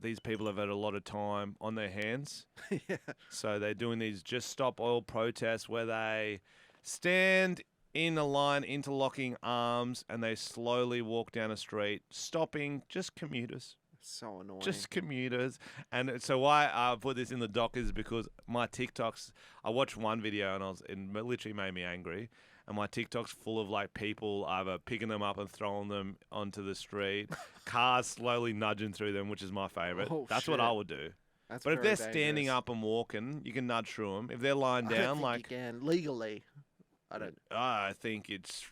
Speaker 1: These people have had a lot of time on their hands,
Speaker 2: Yeah.
Speaker 1: so they're doing these Just Stop Oil protests where they stand in a line, interlocking arms, and they slowly walk down a street, stopping just commuters.
Speaker 2: So annoying.
Speaker 1: Just commuters. And so why I put this in the doc is because my TikToks, I watched one video and it literally made me angry. And my TikTok's full of like people either picking them up and throwing them onto the street, cars slowly nudging through them, which is my favorite.
Speaker 2: Oh,
Speaker 1: That's what I
Speaker 2: shit.
Speaker 1: would do.
Speaker 2: That's
Speaker 1: But if
Speaker 2: very
Speaker 1: they're standing
Speaker 2: dangerous.
Speaker 1: up and walking, you can nudge through them. If they're lying
Speaker 2: I don't
Speaker 1: down,
Speaker 2: think
Speaker 1: like
Speaker 2: you can legally. I don't.
Speaker 1: I think it's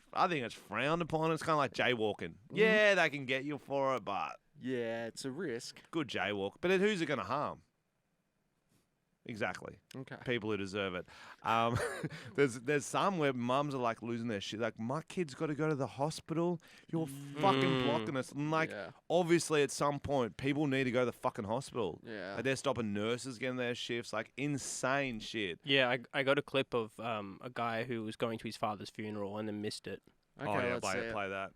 Speaker 1: frowned upon. It's kind of like jaywalking. Yeah, they can get you for it, but
Speaker 2: Yeah, it's a risk.
Speaker 1: good jaywalk. But who's it going to harm? Exactly.
Speaker 2: Okay.
Speaker 1: People who deserve it. There's some where mums are like losing their shit. Like, my kid's got to go to the hospital. You're fucking blocking us. And like,
Speaker 2: Yeah.
Speaker 1: obviously at some point, people need to go to the fucking hospital.
Speaker 2: Yeah.
Speaker 1: Like, they're stopping nurses getting their shifts. Like, insane shit.
Speaker 3: Yeah, I got a clip of a guy who was going to his father's funeral and then missed it.
Speaker 2: Okay,
Speaker 1: oh, yeah,
Speaker 2: let's see it.
Speaker 1: play that.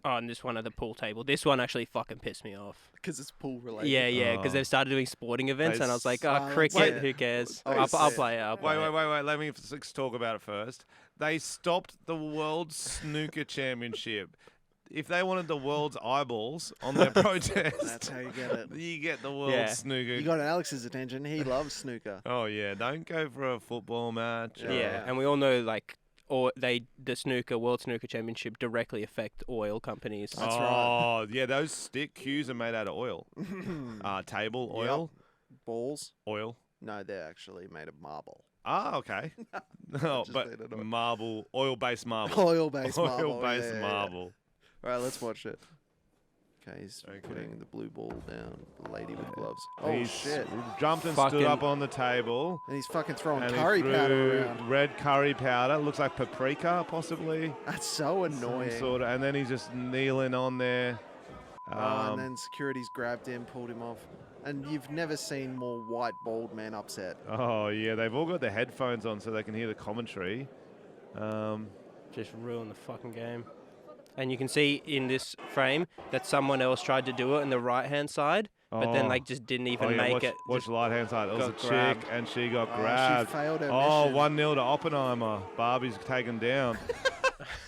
Speaker 3: Oh, and this one at the pool table. This one actually fucking pissed me off.
Speaker 2: Because it's pool related.
Speaker 3: Yeah, because
Speaker 1: Oh.
Speaker 3: they've started doing sporting events,
Speaker 1: They
Speaker 3: and I was like, oh,
Speaker 2: let's
Speaker 3: cricket,
Speaker 2: see it.
Speaker 3: who cares?
Speaker 2: Oh,
Speaker 3: I'll
Speaker 2: sick.
Speaker 3: play it. I'll play it.
Speaker 1: Wait. Let me talk about it first. They stopped the World Snooker Championship. If they wanted the world's eyeballs on their protest,
Speaker 2: That's how you get it.
Speaker 1: you get the world
Speaker 3: Yeah.
Speaker 1: snooker.
Speaker 2: You got Alex's attention. He loves snooker.
Speaker 1: Oh yeah, don't go for a football match.
Speaker 2: Yeah.
Speaker 3: Yeah, and we all know like, the World Snooker Championship directly affect oil companies.
Speaker 2: That's
Speaker 1: oh yeah, those stick cues are made out of oil. Table
Speaker 2: Yep.
Speaker 1: oil,
Speaker 2: Balls?
Speaker 1: oil.
Speaker 2: No, they're actually made of marble.
Speaker 1: Ah, okay. No,
Speaker 2: Just
Speaker 1: but
Speaker 2: made it up.
Speaker 1: marble, oil-based marble.
Speaker 2: Oil-based marble.
Speaker 1: Oil-based
Speaker 2: yeah.
Speaker 1: marble.
Speaker 2: All right, let's watch it. Okay, he's
Speaker 1: Okay.
Speaker 2: putting the blue ball down. The lady with gloves. Oh,
Speaker 1: He's
Speaker 2: shit.
Speaker 1: jumped and stood
Speaker 3: Fucking-
Speaker 1: up on the table.
Speaker 2: And he's fucking throwing
Speaker 1: And he
Speaker 2: curry powder
Speaker 1: threw
Speaker 2: around.
Speaker 1: red curry powder. Looks like paprika, possibly.
Speaker 2: That's so annoying.
Speaker 1: Sort of, and then he's just kneeling on there.
Speaker 2: And then security's grabbed him, pulled him off. And you've never seen more white, bald men upset.
Speaker 1: Oh yeah, they've all got their headphones on so they can hear the commentary.
Speaker 3: Just ruin the fucking game. And you can see in this frame that someone else tried to do it on the right-hand side, but then
Speaker 1: Oh.
Speaker 3: like just didn't even
Speaker 1: Oh, yeah,
Speaker 3: make
Speaker 1: watch,
Speaker 3: it.
Speaker 1: watch
Speaker 3: Just-
Speaker 1: the right-hand side. It was a
Speaker 3: got
Speaker 1: chick,
Speaker 3: grabbed.
Speaker 1: and she got
Speaker 2: Oh,
Speaker 1: grabbed.
Speaker 2: she failed her
Speaker 1: Oh,
Speaker 2: mission.
Speaker 1: 1-0 to Oppenheimer. Barbie's taken down.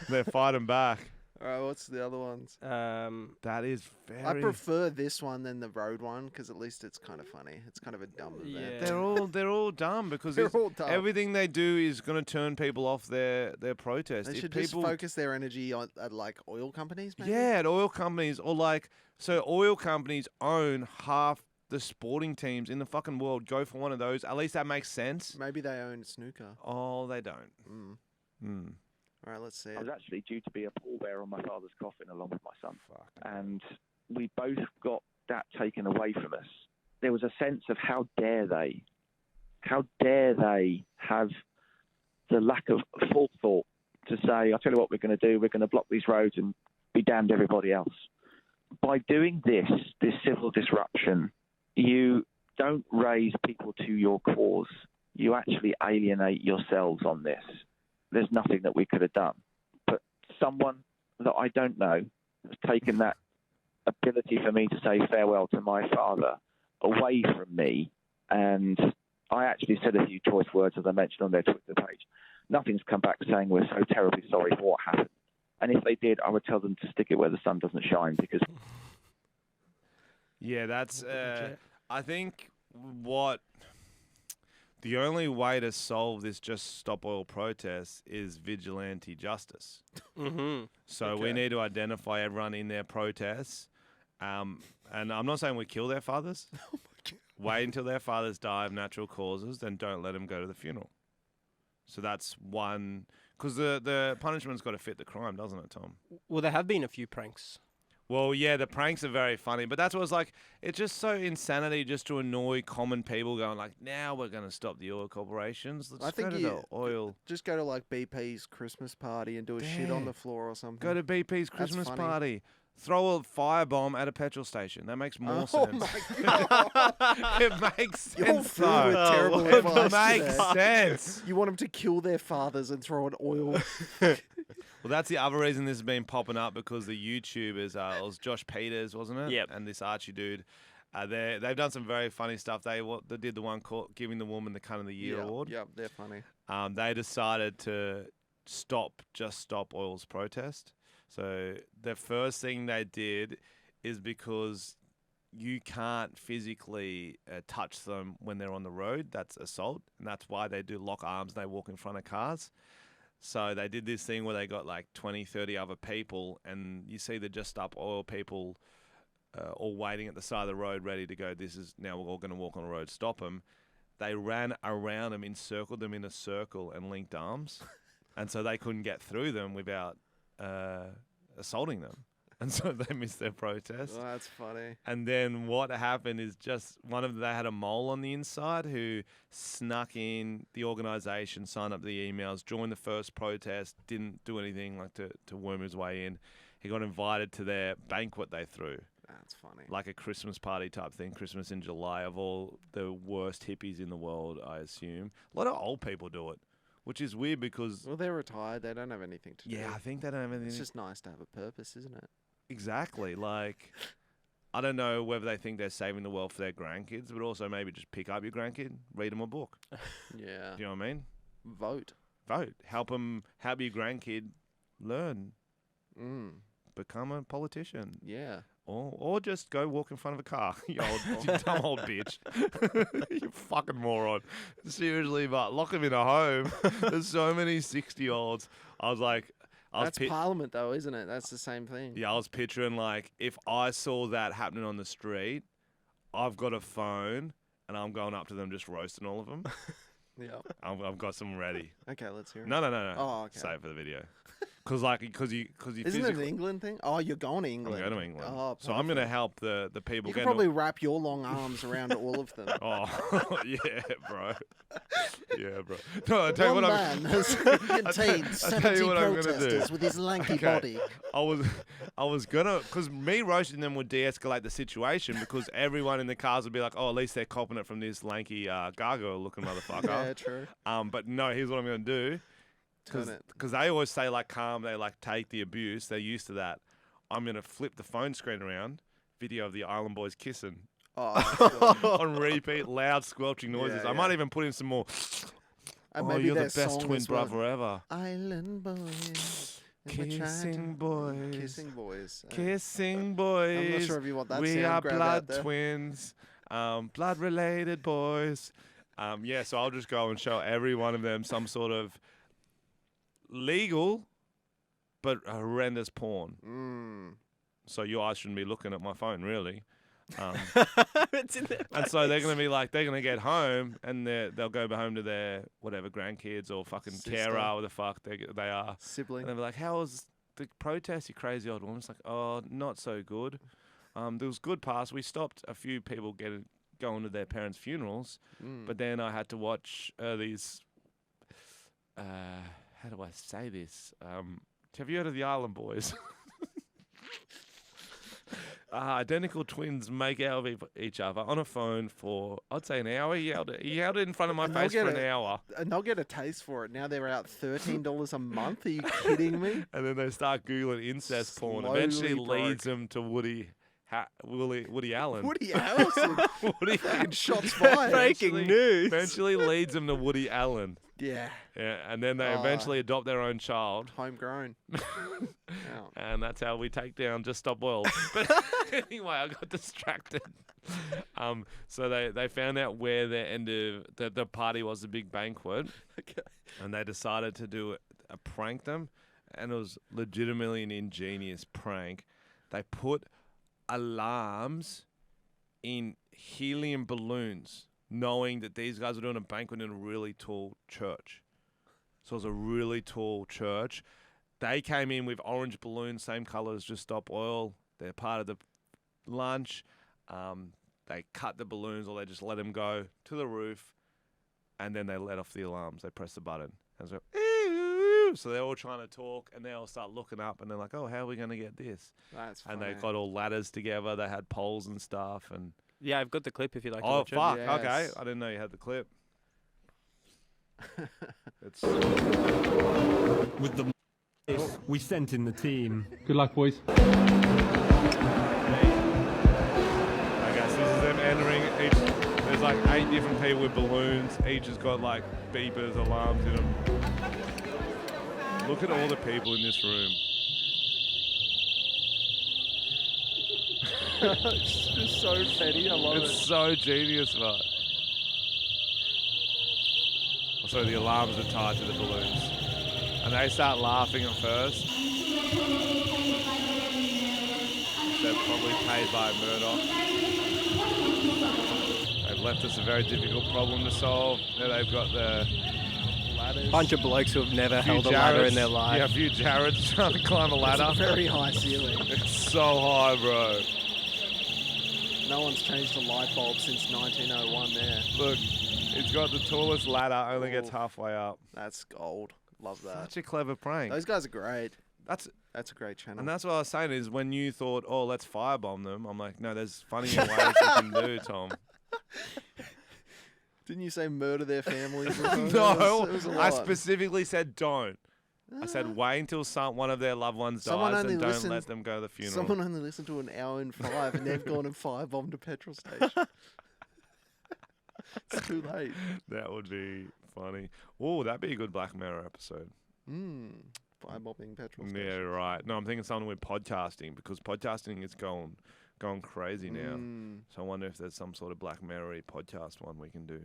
Speaker 1: They're fighting back.
Speaker 2: All right, what's the other ones?
Speaker 1: That is very...
Speaker 2: I prefer this one than the road one because at least it's kind of funny. It's kind of a dumb event.
Speaker 3: Yeah.
Speaker 1: They're all dumb because
Speaker 2: They're
Speaker 1: it's-
Speaker 2: all dumb.
Speaker 1: everything they do is going to turn people off their protest.
Speaker 2: They
Speaker 1: If
Speaker 2: should
Speaker 1: people,
Speaker 2: just focus their energy on at like oil companies, maybe?
Speaker 1: yeah, at oil companies or like so oil companies own half the sporting teams in the fucking world. Go for one of those. At least that makes sense.
Speaker 2: Maybe they own snooker.
Speaker 1: Oh, they don't.
Speaker 2: Mm.
Speaker 1: Hmm.
Speaker 2: All right, let's see
Speaker 7: I was
Speaker 2: it.
Speaker 7: actually due to be a pallbearer on my father's coffin along with my son.
Speaker 1: Fuck.
Speaker 7: And we both got that taken away from us. There was a sense of how dare they have the lack of forethought to say, I'll tell you what we're going to do, we're going to block these roads and be damned everybody else. By doing this civil disruption, you don't raise people to your cause. You actually alienate yourselves on this. There's nothing that we could have done. But someone that I don't know has taken that ability for me to say farewell to my father away from me. And I actually said a few choice words, as I mentioned on their Twitter page. Nothing's come back saying we're so terribly sorry for what happened. And if they did, I would tell them to stick it where the sun doesn't shine because...
Speaker 1: Yeah, that's. I think what the only way to solve this Just Stop Oil protest is vigilante justice.
Speaker 3: Mm-hmm.
Speaker 1: So we
Speaker 2: Okay.
Speaker 1: need to identify everyone in their protests. And I'm not saying we kill their fathers. Wait until their fathers die of natural causes, then don't let them go to the funeral. So that's one, because the punishment's got to fit the crime, doesn't it, Tom?
Speaker 3: Well, there have been a few pranks.
Speaker 1: Well, yeah, the pranks are very funny, but that's what it's like. It's just so insanity just to annoy common people going like, now we're going to stop the oil corporations. Let's
Speaker 2: I think
Speaker 1: go to
Speaker 2: you-
Speaker 1: the oil.
Speaker 2: Just go to like BP's Christmas party and do a shit on the floor or something.
Speaker 1: Go to BP's Christmas
Speaker 2: funny.
Speaker 1: party. Throw a firebomb at a petrol station. That makes more
Speaker 2: Oh
Speaker 1: sense.
Speaker 2: my god!
Speaker 1: It makes
Speaker 2: You're
Speaker 1: sense,
Speaker 2: through with
Speaker 1: though.
Speaker 2: terrible
Speaker 1: It
Speaker 2: advice
Speaker 1: makes
Speaker 2: today.
Speaker 1: sense.
Speaker 2: You want them to kill their fathers and throw an oil.
Speaker 1: Well, that's the other reason this has been popping up, because the YouTubers, it was Josh Peters, wasn't it?
Speaker 3: Yep.
Speaker 1: And this Archie dude, they've done some very funny stuff. They did the one called giving the woman the Cunt of the Year award.
Speaker 2: Yep, they're funny.
Speaker 1: They decided to Just Stop Oil's protest. So the first thing they did is because you can't physically touch them when they're on the road. That's assault, and that's why they do lock arms and they walk in front of cars. So they did this thing where they got like 20, 30 other people, and you see the Just Stop Oil people all waiting at the side of the road ready to go, this is, now we're all going to walk on the road, stop them. They ran around them, encircled them in a circle and linked arms. And so they couldn't get through them without assaulting them. And so they missed their protest.
Speaker 2: Oh, that's funny.
Speaker 1: And then what happened is just one of them, they had a mole on the inside who snuck in the organisation, signed up the emails, joined the first protest, didn't do anything like to worm his way in. He got invited to their banquet they threw,
Speaker 2: That's funny.
Speaker 1: like a Christmas party type thing, Christmas in July, of all the worst hippies in the world, I assume. A lot of old people do it, which is weird because,
Speaker 2: Well, they're retired. They don't have anything to do.
Speaker 1: yeah, I think they don't have anything.
Speaker 2: It's just nice to have a purpose, isn't it?
Speaker 1: Exactly. Like, I don't know whether they think they're saving the world for their grandkids, but also maybe just pick up your grandkid, read them a book.
Speaker 2: Yeah.
Speaker 1: Do you know what I mean?
Speaker 2: Vote.
Speaker 1: Vote. Help your grandkid learn, become a politician,
Speaker 2: Yeah.
Speaker 1: or just go walk in front of a car. You dumb old bitch. You fucking moron. Seriously, but lock them in a home. There's so many 60-year-olds.
Speaker 2: That's Parliament, though, isn't it? That's the same thing.
Speaker 1: Yeah, I was picturing, like, if I saw that happening on the street, I've got a phone and I'm going up to them just roasting all of them.
Speaker 2: Yeah.
Speaker 1: I've got some ready.
Speaker 2: Okay, let's hear it.
Speaker 1: No.
Speaker 2: Oh, okay.
Speaker 1: Save for the video. Because you
Speaker 2: Isn't it an
Speaker 1: physically...
Speaker 2: England thing? Oh, you're going to
Speaker 1: I'm
Speaker 2: England.
Speaker 1: going to England.
Speaker 2: Oh,
Speaker 1: so I'm going to
Speaker 2: perfect.
Speaker 1: help the people
Speaker 2: You
Speaker 1: get...
Speaker 2: can probably wrap your long arms around all of them.
Speaker 1: Oh, yeah, bro. Yeah, bro. No, I'll tell you
Speaker 2: One
Speaker 1: what
Speaker 2: man has
Speaker 1: I'll
Speaker 2: contained
Speaker 1: tell you
Speaker 2: 70
Speaker 1: what I'm gonna do.
Speaker 2: protesters with his lanky
Speaker 1: Okay.
Speaker 2: body.
Speaker 1: I was gonna, because me roasting them would de-escalate the situation, because everyone in the cars would be like, oh, at least they're copping it from this lanky gargoyle-looking motherfucker.
Speaker 2: Yeah, true.
Speaker 1: But no, here's what I'm gonna do.
Speaker 2: Turn it.
Speaker 1: Because they always say, like, calm, they, like, take the abuse. They're used to that. I'm going to flip the phone screen around, video of the Island Boys kissing
Speaker 2: Oh, that's good.
Speaker 1: on repeat, loud squelching noises.
Speaker 2: Yeah,
Speaker 1: I might
Speaker 2: yeah.
Speaker 1: even put in some more,
Speaker 2: And
Speaker 1: oh,
Speaker 2: maybe
Speaker 1: you're the
Speaker 2: their
Speaker 1: best
Speaker 2: song
Speaker 1: twin
Speaker 2: as well.
Speaker 1: brother ever.
Speaker 2: Island boys. and we're trying
Speaker 1: Kissing
Speaker 2: to-
Speaker 1: boys.
Speaker 2: Kissing boys.
Speaker 1: Kissing boys.
Speaker 2: I'm not sure if you want that
Speaker 1: We
Speaker 2: sound
Speaker 1: are
Speaker 2: grab out
Speaker 1: blood
Speaker 2: there.
Speaker 1: twins, blood-related boys. Yeah, so I'll just go and show every one of them some sort of legal but horrendous porn. So your eyes shouldn't be looking at my phone, really.
Speaker 3: It's in there.
Speaker 1: And so they're going to be like, they're going to get home and they'll go home to their whatever grandkids or fucking
Speaker 2: Sister.
Speaker 1: carer or the fuck they are.
Speaker 2: Sibling.
Speaker 1: And they'll be like, how was the protest, you crazy old woman? It's like, oh, not so good. There was good parts. We stopped a few people going to their parents' funerals, but then I had to watch these, how do I say this? Have you heard of the Island Boys? Identical twins make out of each other on a phone for, I'd say, an hour. He held it in front of my
Speaker 2: And they'll
Speaker 1: face for
Speaker 2: get
Speaker 1: an hour.
Speaker 2: And they'll get a taste for it. Now they're out $13 a month. Are you kidding me?
Speaker 1: And then they start Googling incest porn.
Speaker 2: Slowly
Speaker 1: Eventually
Speaker 2: broke.
Speaker 1: leads them to Woody Allen.
Speaker 2: Woody Harrelson.
Speaker 1: Woody
Speaker 2: Fucking shots fired.
Speaker 3: Breaking news.
Speaker 1: Eventually leads them to Woody Allen.
Speaker 2: Yeah.
Speaker 1: Yeah, and then they eventually adopt their own child.
Speaker 2: Homegrown. Yeah.
Speaker 1: And that's how we take down Just Stop Oil. But anyway, I got distracted. So they found out where the party was, the big banquet.
Speaker 2: Okay.
Speaker 1: And they decided to prank them. And it was legitimately an ingenious prank. They put alarms in helium balloons, knowing that these guys were doing a banquet in a really tall church. So it was a really tall church. They came in with orange balloons, same colour as Just Stop Oil. They're part of the lunch. They cut the balloons, or they just let them go to the roof, and then they let off the alarms. They press the button. And so, so they're all trying to talk, and they all start looking up, and they're like, oh, how are we going to get this?
Speaker 2: That's funny.
Speaker 1: And they got all ladders together. They had poles and stuff. And
Speaker 3: Yeah, I've got the clip if you'd like to
Speaker 1: oh,
Speaker 3: watch
Speaker 1: fuck.
Speaker 3: it.
Speaker 2: Yes.
Speaker 1: Okay. I didn't know you had the clip. It's
Speaker 8: With the we sent in the team.
Speaker 9: Good luck, boys.
Speaker 1: Okay, so this is them entering. There's like 8 different people with balloons. Each has got like beepers, alarms in them. Look at all the people in this room.
Speaker 2: It's just so petty. I love
Speaker 1: It's so genius, mate. So the alarms are tied to the balloons. And they start laughing at first. They're probably paid by Murdoch. They've left us a very difficult problem to solve. There they've got the
Speaker 2: ladders.
Speaker 3: Bunch of blokes who have never
Speaker 1: few
Speaker 3: held a ladder in
Speaker 1: Jareds.
Speaker 3: their life.
Speaker 1: Yeah, a few Jareds trying to climb a ladder.
Speaker 2: It's a very high ceiling.
Speaker 1: It's so high, bro.
Speaker 2: No one's changed a light bulb since 1901 there.
Speaker 1: Look, it's got the tallest ladder, only gets
Speaker 2: Ooh.
Speaker 1: halfway up.
Speaker 2: That's gold. Love that.
Speaker 1: Such a clever prank.
Speaker 2: Those guys are great.
Speaker 1: That's
Speaker 2: That's a great channel.
Speaker 1: And that's what I was saying is when you thought, oh, let's firebomb them, I'm like, no, there's funnier ways you can do, Tom.
Speaker 2: Didn't you say murder their families?
Speaker 1: No,
Speaker 2: It was a
Speaker 1: I
Speaker 2: lot.
Speaker 1: specifically said don't. I said wait until one of their loved ones
Speaker 2: Someone
Speaker 1: dies
Speaker 2: only
Speaker 1: and don't
Speaker 2: listens-
Speaker 1: let them go to the funeral.
Speaker 2: Someone only listened to an hour and 5 and they've gone and firebombed a petrol station. It's too late.
Speaker 1: That would be funny. Oh, that'd be a good Black Mirror episode.
Speaker 2: Firebombing petrol station.
Speaker 1: Yeah, right. No, I'm thinking something with podcasting because podcasting is going crazy now. So I wonder if there's some sort of Black Mirror podcast one we can do.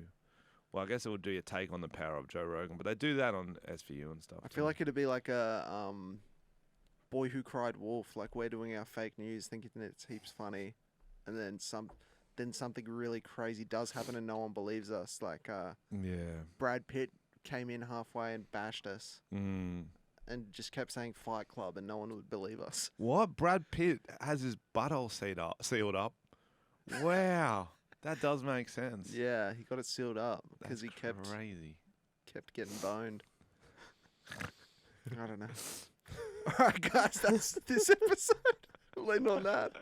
Speaker 1: Well, I guess it would do a take on the power of Joe Rogan, but they do that on SVU and stuff.
Speaker 2: I feel like it'd be like a Boy Who Cried Wolf. Like we're doing our fake news, thinking that it's heaps funny, and then something really crazy does happen and no one believes us. Like Brad Pitt came in halfway and bashed us, and just kept saying Fight Club, and no one would believe us.
Speaker 1: What? Brad Pitt has his butthole sealed up. Wow. That does make sense.
Speaker 2: Yeah, he got it sealed up because he kept getting boned. I don't know. All right, guys, that's this episode. We'll end on that.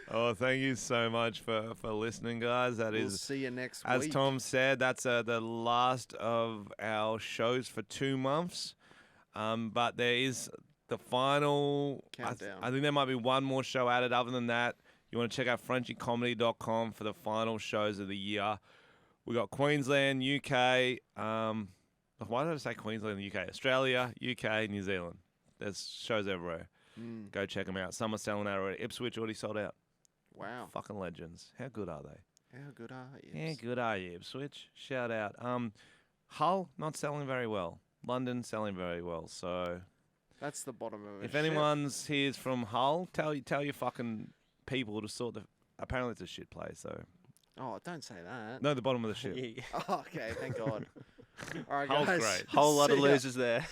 Speaker 1: Oh, thank you so much for listening, guys.
Speaker 2: We'll see you next week.
Speaker 1: As Tom said, that's the last of our shows for 2 months. But there is the final
Speaker 2: Countdown.
Speaker 1: I think there might be one more show added. Other than that, you want to check out FrenchyComedy.com for the final shows of the year. We got Queensland, UK. Why did I say Queensland and UK? Australia, UK, New Zealand. There's shows everywhere. Go check them out. Some are selling out already. Ipswich already sold out.
Speaker 2: Wow.
Speaker 1: Fucking legends. How good are they?
Speaker 2: How good are you?
Speaker 1: How good are you, Ipswich? Shout out. Hull, not selling very well. London, selling very well. So
Speaker 2: That's the bottom of it.
Speaker 1: if anyone's here's from Hull, tell your fucking people to sort the. Apparently, it's a shit place. So
Speaker 2: Oh, don't say that.
Speaker 1: no, the bottom of the ship.
Speaker 2: Oh, okay, thank God. All right,
Speaker 1: Hull's
Speaker 2: guys.
Speaker 1: great.
Speaker 3: Whole lot of
Speaker 2: See ya.
Speaker 3: losers there.